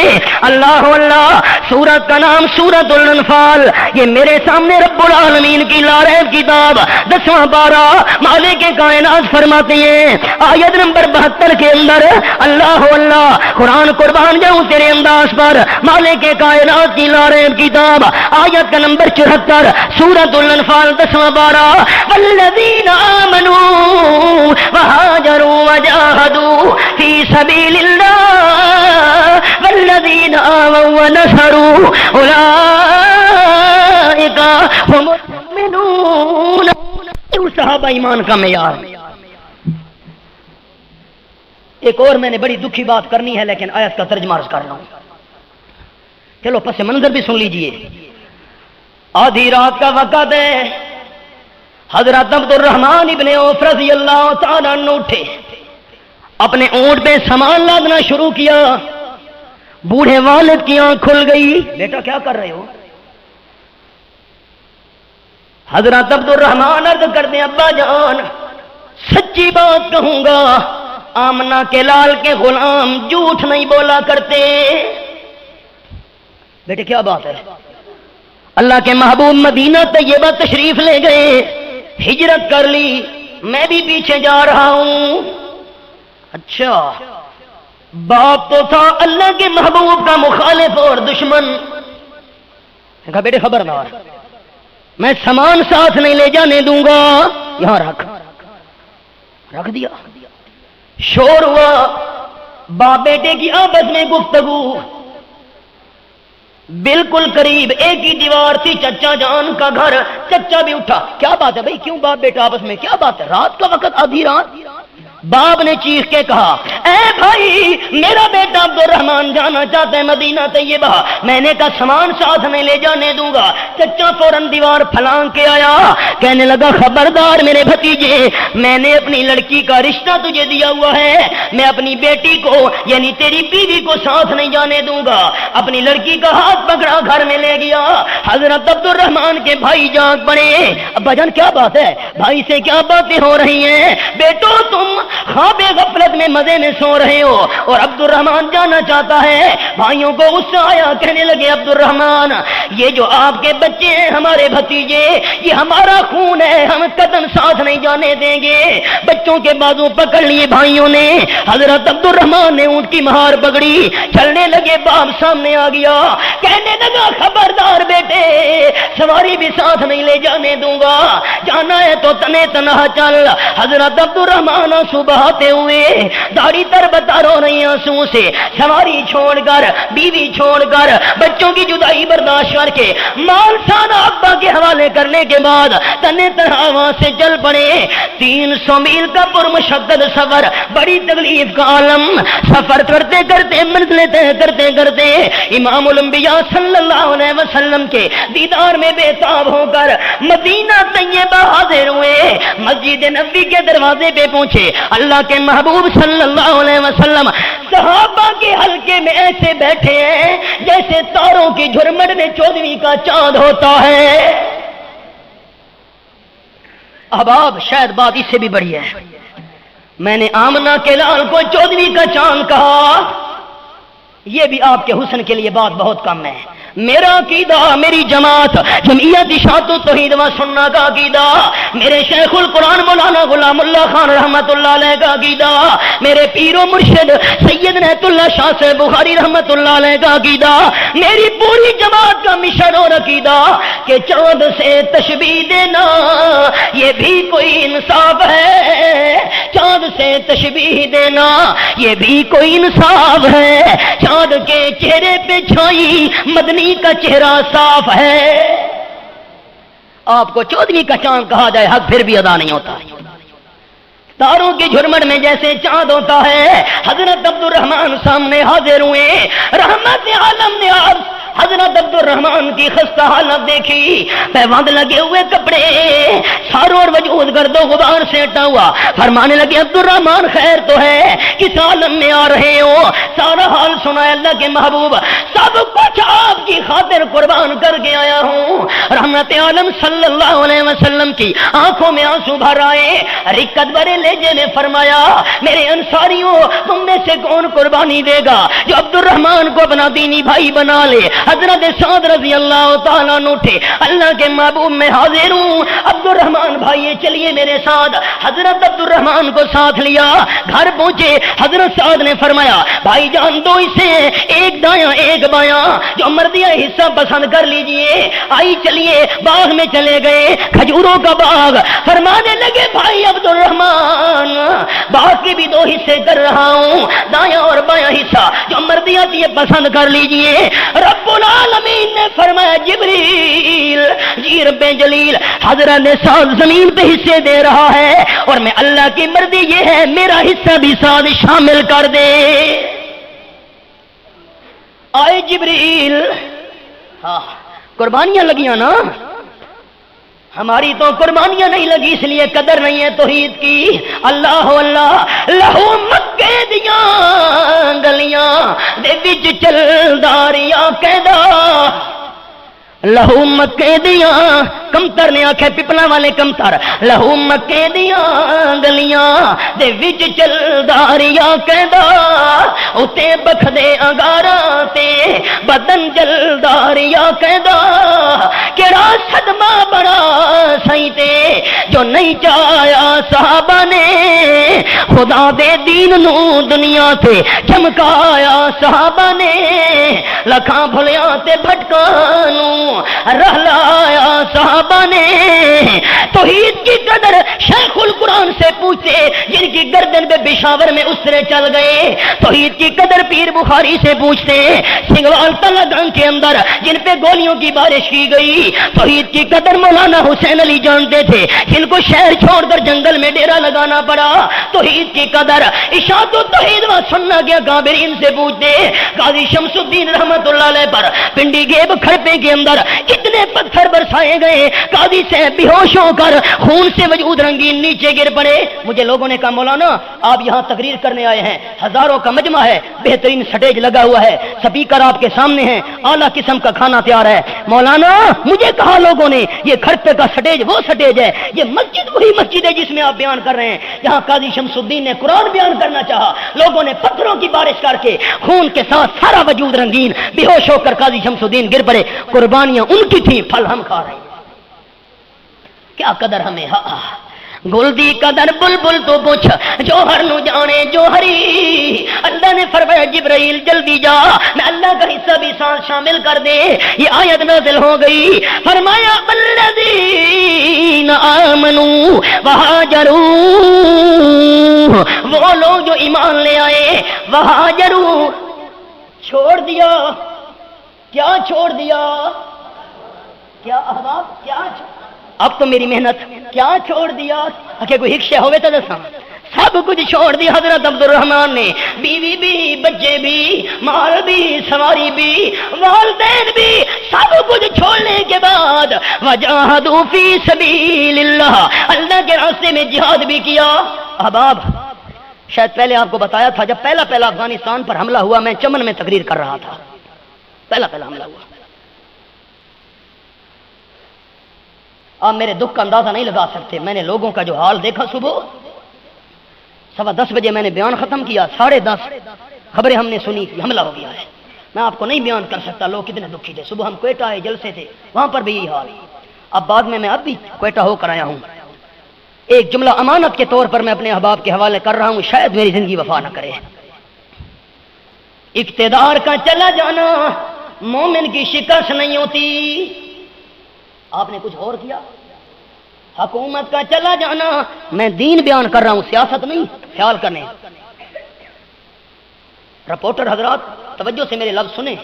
اللہ اللہ، سورت کا نام سورت الانفال، یہ میرے سامنے رب العالمین کی لارب کتاب 10واں پارہ مالک کائنات فرماتے ہیں آیت نمبر 72 کے اندر، اللہ اللہ، قرآن قربان جاؤں تیرے انداز پر، مالک کائنات کی لارب کتاب آیت کا نمبر 74 سورت الانفال 10واں پارہ، والذین آمنوا وہاجروا وجاہدوا فی سبیل اللہ والذین آووا ونصروا اولئک هم المؤمنون۔ صحابہ ایمان کا معیار۔ ایک اور میں نے بڑی دکھی بات کرنی ہے لیکن آیت کا ترجمہ عرض کر رہا ہوں، چلو پس منظر بھی سن لیجئے۔ آدھی رات کا وقت ہے، حضرت عبد الرحمن ابن عوف رضی اللہ تعالیٰ عنہ اٹھے، اپنے اونٹ پہ سامان لادنا شروع کیا۔ بوڑھے والد کی آنکھ کھل گئی، بیٹا کیا کر رہے ہو؟ حضرت عبد الرحمن عرض کرتے ہیں، ابا جان سچی بات کہوں گا، آمنہ کے لال کے غلام جھوٹ نہیں بولا کرتے۔ بیٹے کیا بات ہے؟ اللہ کے محبوب مدینہ طیبہ تشریف لے گئے، ہجرت کر لی، میں بھی پیچھے جا رہا ہوں۔ اچھا، باپ تو تھا اللہ کے محبوب کا مخالف اور دشمن۔ کہا بیٹے خبردار، میں سامان ساتھ نہیں لے جانے دوں گا، یہاں رکھ دیا۔ شور ہوا، باپ بیٹے کی آپس میں گفتگو، بالکل قریب ایک ہی دیوار تھی، چچا جان کا گھر۔ چچا بھی اٹھا، کیا بات ہے بھائی، کیوں باپ بیٹا آپس میں، کیا بات ہے؟ رات کا وقت، آدھی رات۔ باپ نے چیخ کے کہا، اے بھائی میرا بیٹا عبد الرحمن جانا چاہتا ہے مدینہ طیبہ، میں نے کہا سامان ساتھ نہیں لے جانے دوں گا۔ چچا فوراً دیوار پھلانگ کے آیا، کہنے لگا خبردار میرے بھتیجے، میں نے اپنی لڑکی کا رشتہ تجھے دیا ہوا ہے، میں اپنی بیٹی کو یعنی تیری بیوی کو ساتھ نہیں جانے دوں گا۔ اپنی لڑکی کا ہاتھ پکڑا، گھر میں لے گیا۔ حضرت عبد الرحمن کے بھائی جاگ پڑے، ابا جان کیا بات ہے؟ بھائی سے کیا باتیں ہو رہی ہیں؟ بیٹو تم خواب غفلت میں مزے میں سو رہے ہو اور عبد الرحمن جانا چاہتا ہے۔ بھائیوں کو غصہ آیا، کہنے لگے عبد الرحمن یہ جو آپ کے بچے ہیں ہمارے بھتیجے، یہ ہمارا خون ہے، ہم قدم ساتھ نہیں جانے دیں گے۔ بچوں کے بازو پکڑ لیے بھائیوں نے، حضرت عبد الرحمن نے اونٹ کی مہار پکڑی، چلنے لگے۔ باپ سامنے آ گیا، کہنے لگا خبردار بیٹے، سواری بھی ساتھ نہیں لے جانے دوں گا، جانا ہے تو تنے تنہا چل۔ حضرت عبد الرحمن بہاتے ہوئے داڑھی تر بتا رو رہی آنسو سے، سواری چھوڑ کر، بیوی چھوڑ کر، بچوں کی جدائی برداشت کر کے، مال سانا ابا کے حوالے کرنے کے بعد تنے تنہا وہاں سے چل پڑے۔ 300 میل کا پرمشقت سفر، بڑی تکلیف کا عالم، سفر کرتے کرتے منزلیں طے کرتے کرتے امام الانبیاء صلی اللہ علیہ وسلم کے دیدار میں بےتاب ہو کر مدینہ طیبہ حاضر ہوئے۔ مسجد نبوی کے دروازے پہ پہنچے، اللہ کے محبوب صلی اللہ علیہ وسلم صحابہ کے حلقے میں ایسے بیٹھے ہیں جیسے تاروں کی جھرمٹ میں 14ویں کا چاند ہوتا ہے۔ احباب شاید بات اس سے بھی بڑی ہے، میں نے آمنہ کے لال کو 14ویں کا چاند کہا، یہ بھی آپ کے حسن کے لیے بات بہت کم ہے۔ میرا عقیدہ، میری جماعت جمعیت اشاعت و توحید و سنہ کا عقیدہ، میرے شیخ القرآن مولانا غلام اللہ خان رحمت اللہ علیہ کا عقیدہ، میرے پیر و مرشد سید نعت اللہ شاہ سے بخاری رحمت اللہ علیہ کا عقیدہ، میری پوری جماعت کا مشن اور عقیدہ کہ چاند سے تشبیہ دینا یہ بھی کوئی انصاف ہے، چاند سے تشبیہ دینا یہ بھی کوئی انصاف ہے، چاند کے چہرے پہ چھائی مدنی کا چہرہ صاف ہے۔ آپ کو 14ویں کا چاند کہا جائے حق پھر بھی ادا نہیں ہوتا، تاروں کی جھرمٹ میں جیسے چاند ہوتا ہے۔ حضرت عبد الرحمن سامنے حاضر ہوئے، رحمت عالم نے حضرت عبد الرحمان کی خستہ حالت دیکھی، پیوند لگے ہوئے کپڑے، ساروں اور وجود گرد و غبار سے ہٹا ہوا، فرمانے لگے عبد الرحمان خیر تو ہے، کس عالم میں آ رہے ہو؟ سارا حال سنا ہے اللہ کے محبوب، سب کچھ آپ کی خاطر قربان کر کے آیا ہوں۔ رحمت عالم صلی اللہ علیہ وسلم کی آنکھوں میں آنسو بھر آئے، رکت بھرے لہجے میں فرمایا میرے انصاریوں تم میں سے کون قربانی دے گا جو عبد الرحمان کو اپنا دینی بھائی بنا لے؟ حضرت سعد رضی اللہ تعالیٰ عنہ اٹھے، اللہ کے محبوب میں حاضر ہوں، عبد الرحمان بھائی چلیے میرے ساتھ۔ حضرت عبد الرحمان کو ساتھ لیا، گھر پہنچے، حضرت سعد نے فرمایا بھائی جان دو اسے، ایک دایاں ایک بایاں، جو مردیہ حصہ پسند کر لیجئے۔ آئی چلیے باغ میں چلے گئے، کھجوروں کا باغ، فرمانے لگے بھائی عبد الرحمان باغ کے بھی دو حصے کر رہا ہوں، دایاں اور بایاں حصہ جو مردیات یہ پسند کر لیجئے۔ رب العالمین نے فرمایا جبریل جی رب جلیل حضرت سعد زمین پہ حصے دے رہا ہے، اور میں اللہ کی مرضی یہ ہے میرا حصہ بھی ساتھ شامل کر دے۔ آئے جبریل، ہاں قربانیاں لگیاں نا، ہماری تو قربانیاں نہیں لگی اس لیے قدر نہیں ہے توحید کی۔ اللہ اللہ لہو مکے دیاں گلیاں دے وچ چلداریاں کہدا، لہو مکے دیاں کمتر نے آکھے پپلا والے کمتر، لہو مکے دیاں گلیاں دے وچ چلداریاں کہدا، اتے بکھدے انگاراں تے بدن جلداریاں کہدا، کیڑا صدمہ بڑا سائیں تے جو نہیں چاہیا صحابہ نے، خدا دے دین نو دنیا تے چمکایا صحابہ نے، لکھاں بھلیاں تے بھٹکاں نو رہلایا صحابہ نے۔ توحید کی قدر شیخ القرآن سے پوچھتے جن کی گردن پہ بشاور میں اسرے چل گئے، توحید کی قدر پیر بخاری سے پوچھتے سنگوال تلہ گنگ کے اندر جن پہ گولیوں کی بارش کی گئی، توحید کی قدر مولانا حسین علی جانتے تھے جن کو شہر چھوڑ کر جنگل میں ڈیرا لگانا پڑا، توحید کی قدر اشاعت و توحید و سننا کے کابرین سے پوچھتے قاضی شمس الدین رحمت اللہ علیہ پر پنڈی گیب کھڑپے کے اندر اتنے پتھر برسائے گئے، قاضی سے بے ہوش ہو کر خون سے وجود رنگین نیچے گر پڑے۔ مجھے لوگوں نے کہا مولانا آپ یہاں تقریر کرنے آئے ہیں، ہزاروں کا مجمع ہے، بہترین سٹیج لگا ہوا ہے، سپیکر آپ کے سامنے ہیں، اعلیٰ قسم کا کھانا تیار ہے۔ مولانا مجھے کہا لوگوں نے یہ کھڑپے کا سٹیج وہ سٹیج ہے، یہ مسجد وہی مسجد ہے جس میں آپ بیان کر رہے ہیں، جہاں قاضی شمس الدین نے قرآن بیان کرنا چاہا، لوگوں نے پتھروں کی بارش کر کے خون کے ساتھ سارا وجود رنگین، بے ہوش ہو کر قاضی شمس الدین گر پڑے۔ قربانیاں ان کی تھیں، پھل ہم کھا رہے ہیں۔ کیا قدر ہمیں، گل دی قدر بلبل تو پوچھ جوہر نو جانے جوہری، اللہ نے فرمایا جبرائیل جلدی جا میں اللہ کا حصہ بھی ساتھ شامل کر دے۔ یہ آیت نازل ہو گئی، فرمایا الذین آمنوا وہاجروا، وہ لوگ جو ایمان لے آئے، وہاجروا چھوڑ دیا، کیا چھوڑ دیا؟ کیا احباب کیا اب تو میری محنت کیا چھوڑ دیا؟ کہ کوئی ہکشے ہوئے تو دساں، سب کچھ چھوڑ دیا حضرت عبد الرحمان نے، بیوی بھی، بچے بھی، مال بھی، سواری بھی، والدین بھی، سب کچھ چھوڑنے کے بعد وجاہدوا فی سبیل اللہ، اللہ کے راستے میں جہاد بھی کیا۔ احباب شاید پہلے آپ کو بتایا تھا جب پہلا افغانستان پر حملہ ہوا میں چمن میں تقریر کر رہا تھا، پہلا حملہ ہوا۔ آپ میرے دکھ کا اندازہ نہیں لگا سکتے، میں نے لوگوں کا جو حال دیکھا، صبح 10:15 بجے میں نے بیان ختم کیا، 10:30 خبریں ہم نے سنی کہ حملہ ہو گیا ہے۔ میں آپ کو نہیں بیان کر سکتا لوگ کتنے دکھی تھے۔ صبح ہم کوئٹہ آئے جلسے تھے، وہاں پر بھی یہی حال، اب بعد میں اب بھی کوئٹہ ہو کر آیا ہوں۔ ایک جملہ امانت کے طور پر میں اپنے احباب کے حوالے کر رہا ہوں، شاید میری زندگی وفا نہ کرے۔ اقتدار کا چلا جانا مومن کی شکست نہیں ہوتی۔ آپ نے کچھ اور کیا؟ حکومت کا چلا جانا، میں دین بیان کر رہا ہوں، سیاست نہیں، خیال کرنے۔ رپورٹر حضرات توجہ سے میرے لفظ سنیں،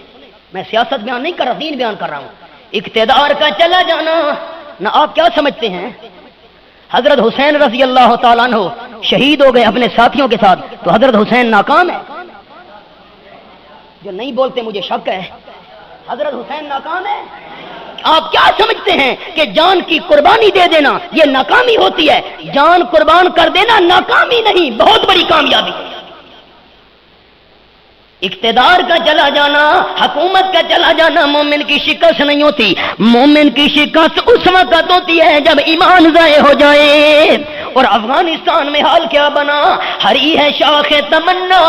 میں سیاست بیان نہیں کر رہا، دین بیان کر رہا ہوں۔ اقتدار کا چلا جانا نہ آپ کیا سمجھتے ہیں؟ حضرت حسین رضی اللہ تعالیٰ عنہ شہید ہو گئے اپنے ساتھیوں کے ساتھ، تو حضرت حسین ناکام ہے؟ جو نہیں بولتے مجھے شک ہے، حضرت حسین ناکام ہے؟ آپ کیا سمجھتے ہیں کہ جان کی قربانی دے دینا یہ ناکامی ہوتی ہے؟ جان قربان کر دینا ناکامی نہیں، بہت بڑی کامیابی ہے۔ اقتدار کا چلا جانا، حکومت کا چلا جانا مومن کی شکست نہیں ہوتی، مومن کی شکست اس وقت ہوتی ہے جب ایمان ضائع ہو جائے۔ اور افغانستان میں حال کیا بنا؟ ہری ہے شاخ تمنا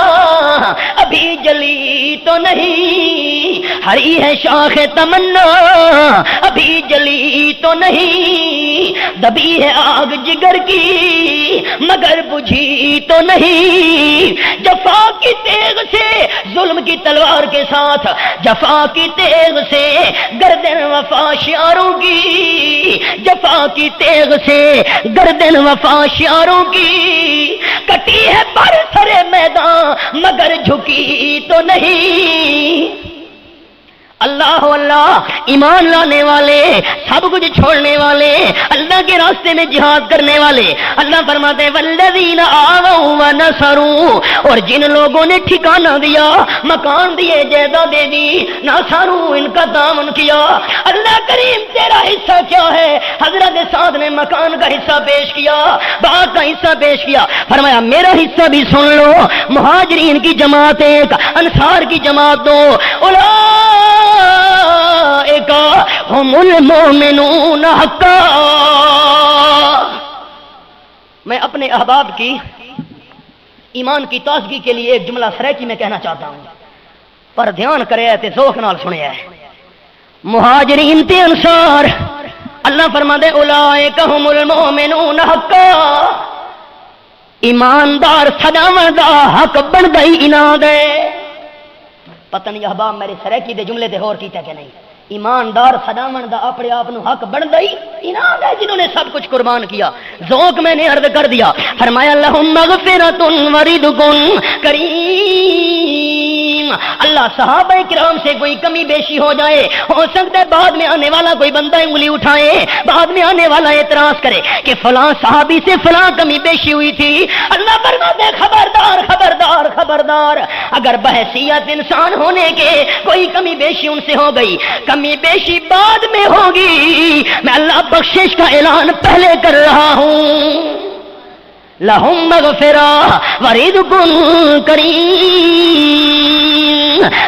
ابھی جلی تو نہیں، ہری ہے شاخ تمنا ابھی جلی تو نہیں، دبی ہے آگ جگر کی مگر بجھی تو نہیں، جفا کی تیغ سے ظلم کی تلوار کے ساتھ، جفا کی تیغ سے گردن وفا شیاروں کی، جفا کی تیغ سے گردن وفا شیاروں کی، کٹی ہے پر سرے میدان مگر جھکی تو نہیں۔ اللہ اللہ، ایمان لانے والے، سب کچھ چھوڑنے والے، اللہ کے راستے میں جہاد کرنے والے، اللہ فرماتے ہیں والذین آووا ونصروا، اور جن لوگوں نے ٹھکانہ دیا، مکان دیے، جائیدادیں دی، نصروا، ان کا تعاون کیا۔ اللہ کریم تیرا حصہ کیا ہے؟ حضرت سعد نے مکان کا حصہ پیش کیا، باغ کا حصہ پیش کیا، فرمایا میرا حصہ بھی سن لو، مہاجرین کی جماعت ایک، انصار کی جماعت دو، ہم المؤمنون حقا۔ میں اپنے احباب کی ایمان کی تازگی کے لیے ایک جملہ سریکی میں کہنا چاہتا ہوں، پر دھیان کرے تے ذوق نال سنے ہے۔ مہاجرین تے انصار، اللہ فرماتے اولئک ہم المؤمنون حقا، ایماندار سداواں دا حق بن گئی انہاں دے۔ پتہ نہیں احباب میرے سریکی دے جملے تے ہور کیتا کہ نہیں؟ ایماندار سداون دا اپنے آپ نو حق بن گئی انہاں دے جنہوں نے سب کچھ قربان کیا۔ ذوق میں نے عرض کر دیا، فرمایا لہم مغفرۃ ورزق کریم۔ اللہ صحابہ کرام سے کوئی کمی بیشی ہو جائے، ہو سکتا ہے بعد میں آنے والا کوئی بندہ انگلی اٹھائے، بعد میں آنے والا اعتراض کرے کہ فلاں صحابی سے فلاں کمی بیشی ہوئی تھی، اللہ فرماتے ہیں خبردار خبردار خبردار، اگر بحیثیت انسان ہونے کے کوئی کمی بیشی ان سے ہو گئی، کمی بیشی بعد میں ہوگی، میں اللہ بخشش کا اعلان پہلے کر رہا ہوں۔ لہم مغفرہ ورزق کریم،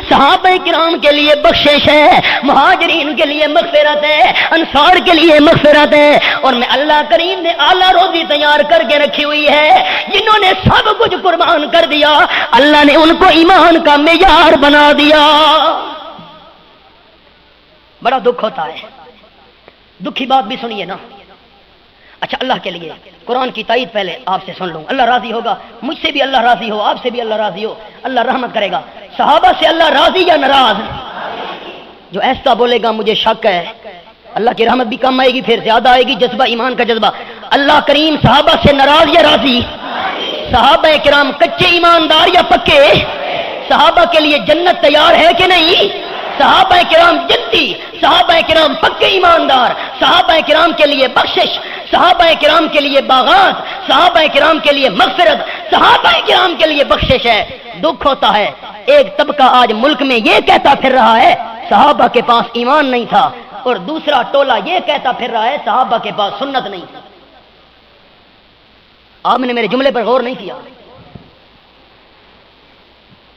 صحابہ کرام کے لیے بخشش ہے، مہاجرین کے لیے مغفرت ہے، انصار کے لیے مغفرت ہے، اور میں اللہ کریم نے اعلیٰ روزی تیار کر کے رکھی ہوئی ہے۔ جنہوں نے سب کچھ قربان کر دیا، اللہ نے ان کو ایمان کا معیار بنا دیا۔ بڑا دکھ ہوتا ہے، دکھی بات بھی سنیے نا۔ اچھا، اللہ کے لیے قرآن کی تائید پہلے آپ سے سن لوں، اللہ راضی ہوگا، مجھ سے بھی اللہ راضی ہو، آپ سے بھی اللہ راضی ہو، اللہ رحمت کرے گا۔ صحابہ سے اللہ راضی یا ناراض؟ جو ایسا بولے گا مجھے شک ہے، اللہ کی رحمت بھی کم آئے گی، پھر زیادہ آئے گی جذبہ ایمان کا جذبہ۔ اللہ کریم صحابہ سے ناراض یا راضی؟ صحابہ کرام کچے ایماندار یا پکے؟ صحابہ کے لیے جنت تیار ہے کہ نہیں؟ صحابہ کرام جنتی، صحابہ کرام پکے ایماندار، صحابہ کرام کے لیے بخشش، صحابہ کرام کے لیے باغات، صحابہ کرام کے لیے مغفرت، صحابہ کرام کے لیے بخشش ہے۔ دکھ ہوتا ہے ایک طبقہ آج ملک میں یہ کہتا پھر رہا ہے صحابہ کے پاس ایمان نہیں تھا، اور دوسرا ٹولہ یہ کہتا پھر رہا ہے صحابہ کے پاس سنت نہیں تھی۔ آپ نے میرے جملے پر غور نہیں کیا،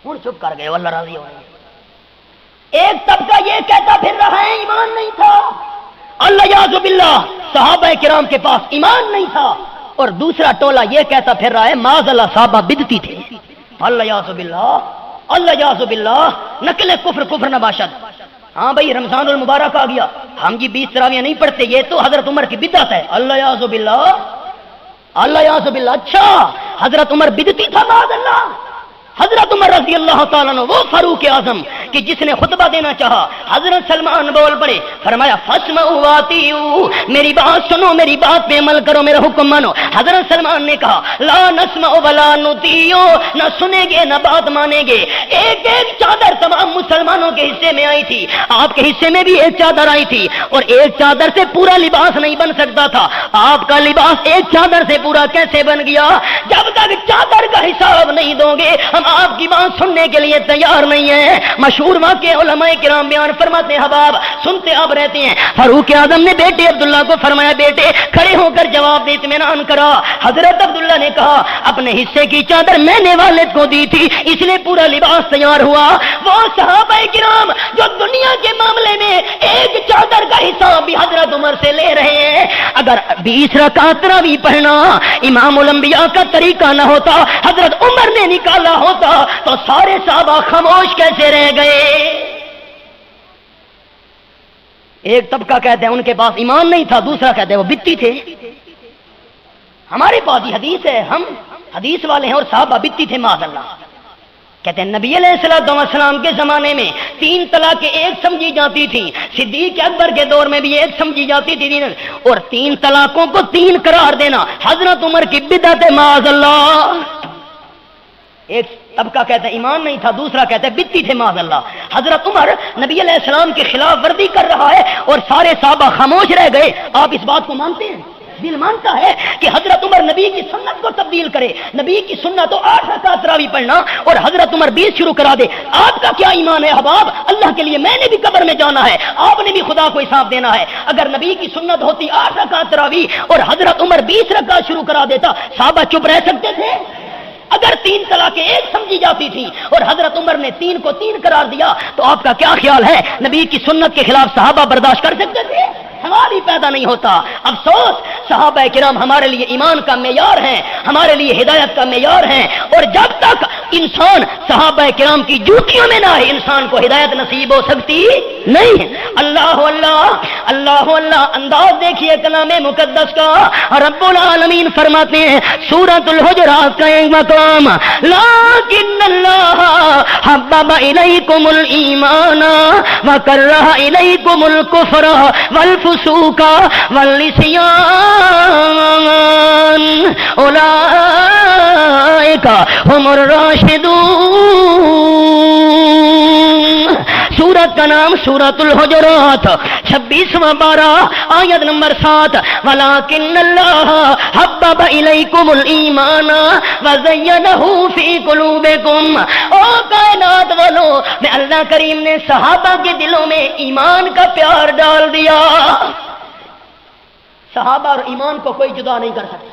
ہوں چپ کر گئے، اللہ راضی ہو گئے۔ ایک طبقہ یہ کہتا پھر رہا ہے ایمان نہیں تھا، اللہ یعوذ باللہ صحابہ کرام کے پاس ایمان نہیں تھا، اور دوسرا ٹولہ یہ کہتا پھر رہا ہے معاذ اللہ صحابہ بدعتی تھے، اللہ یعوذ باللہ، اللہ یعوذ باللہ، نقل کفر کفر نباشد۔ ہاں بھائی رمضان المبارک آ گیا، ہم جی 20 تراویاں نہیں پڑھتے، یہ تو حضرت عمر کی بدعت ہے، اللہ یعوذ باللہ، اللہ یعوذ باللہ۔ اچھا حضرت عمر بدعتی تھا معاذ اللہ؟ حضرت عمر رضی اللہ تعالیٰ عنہ وہ فاروق اعظم کہ جس نے خطبہ دینا چاہا، حضرت سلمان بول پڑے، فرمایا فاسمعوا واطیعوا، میری بات سنو، میری بات پہ عمل کرو، میرا حکم مانو۔ حضرت سلمان نے کہا لا نسمع ولا نطیع، نہ سنیں گے نہ بات مانیں گے۔ ایک ایک چادر تمام مسلمانوں کے حصے میں آئی تھی، آپ کے حصے میں بھی ایک چادر آئی تھی، اور ایک چادر سے پورا لباس نہیں بن سکتا تھا، آپ کا لباس ایک چادر سے پورا کیسے بن گیا؟ جب تک چادر کا حساب نہیں دو گے ہم آپ کی بات سننے کے لیے تیار نہیں ہیں۔ مشہور واقعہ علماء کرام بیان فرماتے ہیں، حباب سنتے آپ رہتے ہیں، فاروق اعظم نے بیٹے عبداللہ کو فرمایا بیٹے کھڑے ہو کر جواب دے، اطمینان کرا۔ حضرت عبداللہ نے کہا اپنے حصے کی چادر میں نے والد کو دی تھی اس لیے پورا لباس تیار ہوا۔ وہ صحابہ کرام جو دنیا کے معاملے میں ایک چادر کا حساب بھی حضرت عمر سے لے رہے ہیں، اگر 20 رکعت تراویح پڑھنا امام الانبیاء کا طریقہ نہ ہوتا، حضرت عمر نے نکالا ہوتا تو سارے صحابہ خاموش کیسے رہ گئے؟ ایک طبقہ کہتے ہیں ان کے پاس ایمان نہیں تھا، دوسرا کہتے ہیں وہ بتی تھے۔ ہمارے پاس یہ حدیث ہے، ہم حدیث والے ہیں اور صحابہ بتی تھے معاذ اللہ۔ کہتے ہیں نبی علیہ السلام کے زمانے میں 3 طلاقیں ایک سمجھی جاتی تھیں، صدیق اکبر کے دور میں بھی ایک سمجھی جاتی تھی، اور 3 طلاقوں کو 3 قرار دینا حضرت عمر کی بدعت ہے معاذ اللہ۔ ایک طبقہ کہتا ہے ایمان نہیں تھا، دوسرا کہتا ہے بتی تھے معاذ اللہ۔ حضرت عمر نبی علیہ السلام کے خلاف ورزی کر رہا ہے اور سارے صحابہ خاموش رہ گئے۔ آپ اس بات کو مانتے ہیں؟ دل مانتا ہے کہ حضرت عمر نبی کی سنت کو تبدیل کرے؟ نبی کی سنت تو 8 رکعت تراویح پڑھنا اور حضرت عمر 20 شروع کرا دے۔ آپ کا کیا ایمان ہے حباب؟ اللہ کے لیے میں نے بھی قبر میں جانا ہے، آپ نے بھی خدا کو حساب دینا ہے۔ اگر نبی کی سنت ہوتی 8 رکعت تراویح اور حضرت عمر 20 رکعت شروع کرا دیتا، صحابہ چپ رہ سکتے تھے؟ اگر 3 طلاقیں ایک سمجھی جاتی تھی اور حضرت عمر نے 3 کو 3 قرار دیا تو آپ کا کیا خیال ہے نبی کی سنت کے خلاف صحابہ برداشت کر سکتے تھے؟ سوال ہی پیدا نہیں ہوتا۔ افسوس صحابہ کرام ہمارے لیے ایمان کا معیار ہیں، ہمارے لیے ہدایت کا معیار ہیں، اور جب تک انسان صحابہ کرام کی جوتیوں میں نہ آئے انسان کو ہدایت نصیب ہو سکتی نہیں۔ اللہ اللہ اللہ اللہ، انداز دیکھیے کلام مقدس کا۔ رب العالمین فرماتے ہیں سورۃ الحجرات کا ایک مقام، لیکن اللہ حبب الیکم الایمان وکرہ الیکم الکفر والفسوق والعصیان اولئک هم الراشدون۔ سورت کا نام سورۃ الحجرات، 26واں پارہ آیت نمبر 7، ولیکن اللہ حبب الیکم الایمان وزینہ فی قلوبکم۔ او کائنات والو، میں اللہ کریم نے صحابہ کے دلوں میں ایمان کا پیار ڈال دیا۔ صحابہ اور ایمان کو کوئی جدا نہیں کر سکتا۔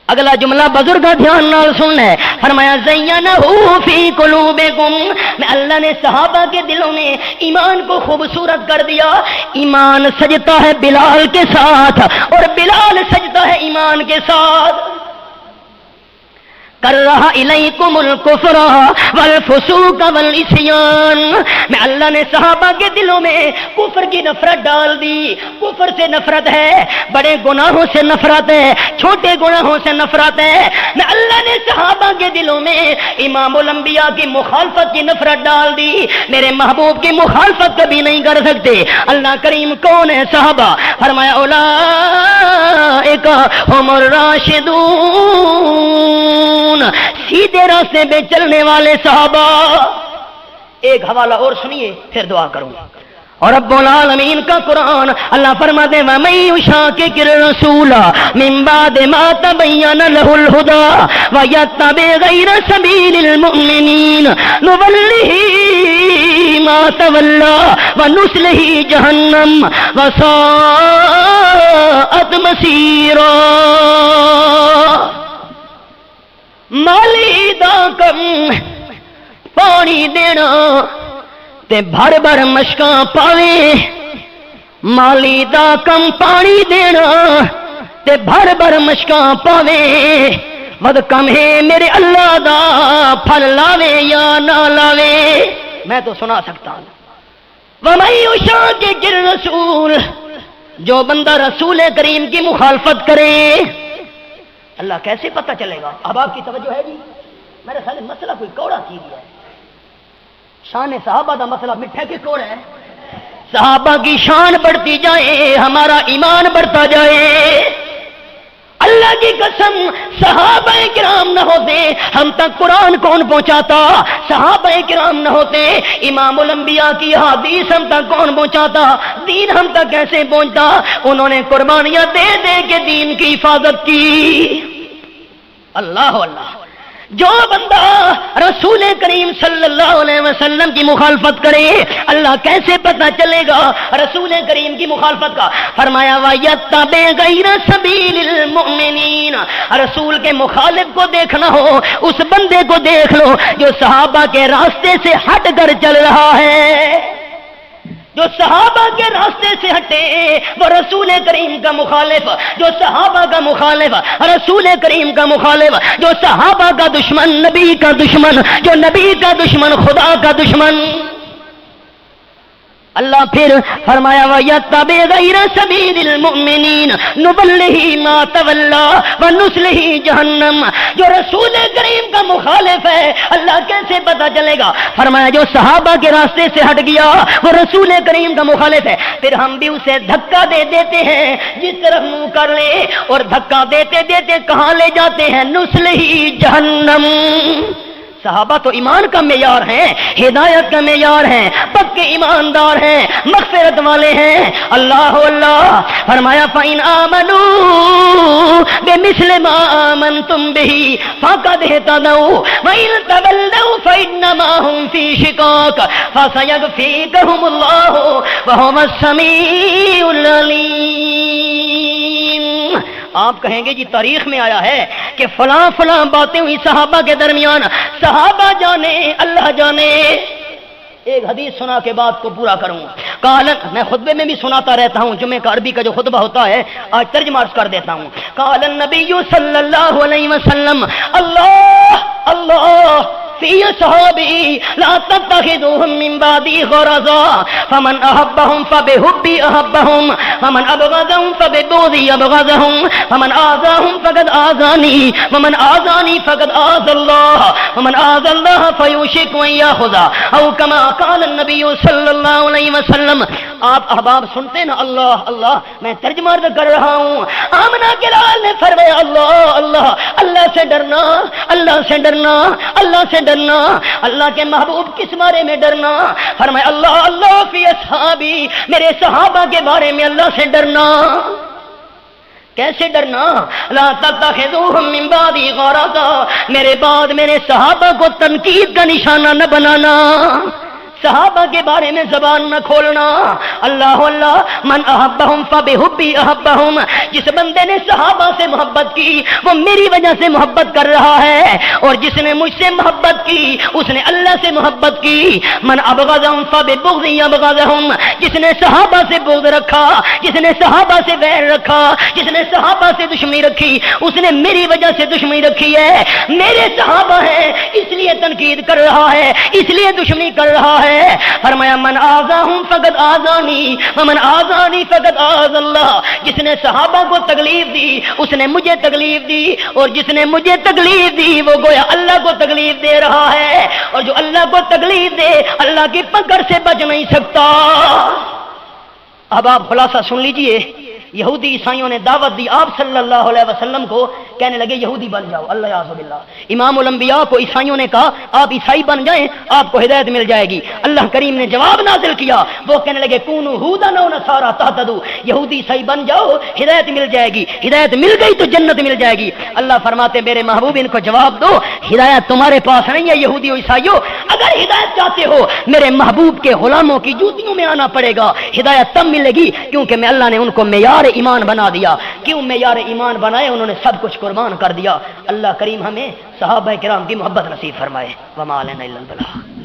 اگلا جملہ بزرگ دھیان نال سن ہے، فرمایا زینہ فی قلوبکم، میں اللہ نے صحابہ کے دلوں میں ایمان کو خوبصورت کر دیا۔ ایمان سجتا ہے بلال کے ساتھ اور بلال سجتا ہے ایمان کے ساتھ۔ کرہ الیکم الکفر والفسوق والعصیان، میں اللہ نے صحابہ کے دلوں میں کفر کی نفرت ڈال دی۔ کفر سے نفرت ہے، بڑے گناہوں سے نفرت ہے، چھوٹے گناہوں سے نفرت ہے۔ میں اللہ نے صحابہ کے دلوں میں امام الانبیاء کی مخالفت کی نفرت ڈال دی۔ میرے محبوب کی مخالفت کبھی نہیں کر سکتے۔ اللہ کریم کون ہے؟ صحابہ۔ فرمایا اولئک هم الراشدون، سیدھے راستے پہ چلنے والے صحابہ۔ ایک حوالہ اور سنیے پھر دعا کروں۔ اور رب العالمین کا قرآن اللہ فرماتے ہیں وَمَن يُشَاقِقِ الرَّسُولَ مِن بَعْدِ مَا تَبَيَّنَ لَهُ الْهُدَى وَيَتَّبِعْ غَيْرَ سَبِيلِ الْمُؤْمِنِينَ نُوَلِّهِ مَا تَوَلَّى وَنُصْلِهِ جَهَنَّمَ وَسَاءَتْ مَصِيرًا۔ مالی دا کم پانی دینا تے بھر بھر مشکاں پاوے، مالی دا کم پانی دینا تے بھر بھر مشکاں پاوے، ود کم ہے میرے اللہ دا پھل لاوے یا نہ لاوے۔ میں تو سنا سکتا ہوں وَمَن يُشَاقِقِ الرَّسُولَ، جو بندہ رسول کریم کی مخالفت کرے، اللہ کیسے پتہ چلے گا؟ اب آپ کی توجہ ہے جی؟ میرے خیال مسئلہ کوئی کوڑا کی گیا ہے۔ شان صحابہ دا مسئلہ مٹھے کے کوڑ ہے۔ صحابہ کی شان بڑھتی جائے ہمارا ایمان بڑھتا جائے۔ اللہ کی قسم صحابہ کرام نہ ہوتے ہم تک قرآن کون پہنچاتا؟ صحابہ کرام نہ ہوتے امام الانبیاء کی حدیث ہم تک کون پہنچاتا؟ دین ہم تک کیسے پہنچتا؟ انہوں نے قربانیاں دے دے کے دین کی حفاظت کی۔ اللہ اللہ، جو بندہ رسول کریم صلی اللہ علیہ وسلم کی مخالفت کرے اللہ کیسے پتہ چلے گا رسول کریم کی مخالفت کا؟ فرمایا وَيَتَّبِعْ غَيْرَ سَبِيلِ الْمُؤْمِنِينَ، رسول کے مخالف کو دیکھنا ہو اس بندے کو دیکھ لو جو صحابہ کے راستے سے ہٹ کر چل رہا ہے۔ جو صحابہ کے راستے سے ہٹے وہ رسول کریم کا مخالف، جو صحابہ کا مخالف رسول کریم کا مخالف، جو صحابہ کا دشمن نبی کا دشمن، جو نبی کا دشمن خدا کا دشمن۔ اللہ پھر فرمایا وَيَتَّبِعْ غَيْرَ سَبِيلِ الْمُؤْمِنِينَ نُوَلِّهِ مَا تَوَلَّىٰ وَنُصْلِهِ جَهَنَّمَ۔ جو رسول کریم کا مخالف ہے اللہ کیسے پتہ چلے گا؟ فرمایا جو صحابہ کے راستے سے ہٹ گیا وہ رسول کریم کا مخالف ہے، پھر ہم بھی اسے دھکا دے دیتے ہیں جس طرف منہ کر لے، اور دھکا دیتے دیتے کہاں لے جاتے ہیں؟ نُصْلِهِ جَهَنَّمَ۔ صحابہ تو ایمان کا معیار ہیں، ہدایت کا معیار ہیں، پکے ایماندار ہیں، مغفرت والے ہیں۔ اللہ اللہ فرمایا فَإِنْ آمَنُوا بِمِثْلِ مَا آمَنْتُمْ بِهِ فَقَدِ اهْتَدَوْا وَإِنْ تَوَلَّوْا فَإِنَّمَا هُمْ فِي شِقَاقٍ فَسَيَكْفِيكَهُمُ اللَّهُ وَهُوَ السَّمِيعُ الْعَلِيمُ۔ آپ کہیں گے جی تاریخ میں آیا ہے کہ فلاں فلاں باتیں ہوئی صحابہ کے درمیان، صحابہ جانے اللہ جانے۔ ایک حدیث سنا کے بات کو پورا کروں۔ میں خطبے میں بھی سناتا رہتا ہوں، جمعہ کا عربی کا جو خطبہ ہوتا ہے آج ترجمہ عرض کر دیتا ہوں۔ قال النبی صلی اللہ علیہ وسلم اللہ اللہ فی صحابی لا تتخذوهم من بعدی غرضا فمن احبهم فبحبی احبهم ومن ابغضهم فببغضی ابغضهم ومن آذاهم فقد آذانی ومن آذانی فقد آذى اللہ ومن آذى اللہ فیوشک ان یاخذ او کما قال النبی صلی اللہ علیہ وسلم۔ آپ احباب سنتے نا اللہ اللہ، میں ترجمہ عرض کر رہا ہوں۔ آمنہ کے لال نے فرمایا اللہ اللہ، اللہ سے ڈرنا، اللہ سے ڈرنا، اللہ سے ڈرنا، اللہ کے محبوب کس بارے میں ڈرنا؟ فرمایا اللہ اللہ فی اصحابی، میرے صحابہ کے بارے میں اللہ سے ڈرنا۔ کیسے ڈرنا؟ لا تتخذوهم من بعدی غرضا، میرے بعد میرے صحابہ کو تنقید کا نشانہ نہ بنانا، صحابہ کے بارے میں زبان نہ کھولنا۔ اللہ اللہ من احبہم فبحبی احبہم، جس بندے نے صحابہ سے محبت کی وہ میری وجہ سے محبت کر رہا ہے، اور جس نے مجھ سے محبت کی اس نے اللہ سے محبت کی۔ من ابغضہم فببغضی ابغضہم، جس نے صحابہ سے بغض رکھا، جس نے صحابہ سے ویر رکھا، جس نے صحابہ سے دشمنی رکھی اس نے میری وجہ سے دشمنی رکھی ہے۔ میرے صحابہ ہیں اس لیے تنقید کر رہا ہے، اس لیے دشمنی کر رہا ہے۔ فرمایا من آذاہم فقد آذانی ومن آذانی فقد آذى اللہ، جس نے صحابہ کو تکلیف دی اس نے مجھے تکلیف دی، اور جس نے مجھے تکلیف دی وہ گویا اللہ کو تکلیف دے رہا ہے، اور جو اللہ کو تکلیف دے اللہ کی پکڑ سے بچ نہیں سکتا۔ اب آپ خلاصہ سن لیجئے، یہودی عیسائیوں نے دعوت دی آپ صلی اللہ علیہ وسلم کو، کہنے لگے یہودی بن جاؤ، اللہ یعوذ باللہ۔ امام الانبیاء کو عیسائیوں نے کہا آپ عیسائی بن جائیں آپ کو ہدایت مل جائے گی۔ اللہ کریم نے جواب نازل کیا، وہ کہنے لگے کونوا ھودا او نصارا تہتدوا، یہودی عیسائی بن جاؤ ہدایت مل جائے گی، ہدایت مل گئی تو جنت مل جائے گی۔ اللہ فرماتے میرے محبوب ان کو جواب دو ہدایت تمہارے پاس نہیں ہے یہودی و عیسائیوں، اگر ہدایت چاہتے ہو میرے محبوب کے غلاموں کی جوتیوں میں آنا پڑے گا، ہدایت تب ملے گی کیونکہ میں اللہ نے ان کو معیار ایمان بنا دیا۔ کیوں معیار ایمان بنائے؟ انہوں نے سب کچھ قربان کر دیا۔ اللہ کریم ہمیں صحابہ کرام کی محبت نصیب فرمائے۔ وما علینا الا البلاغ۔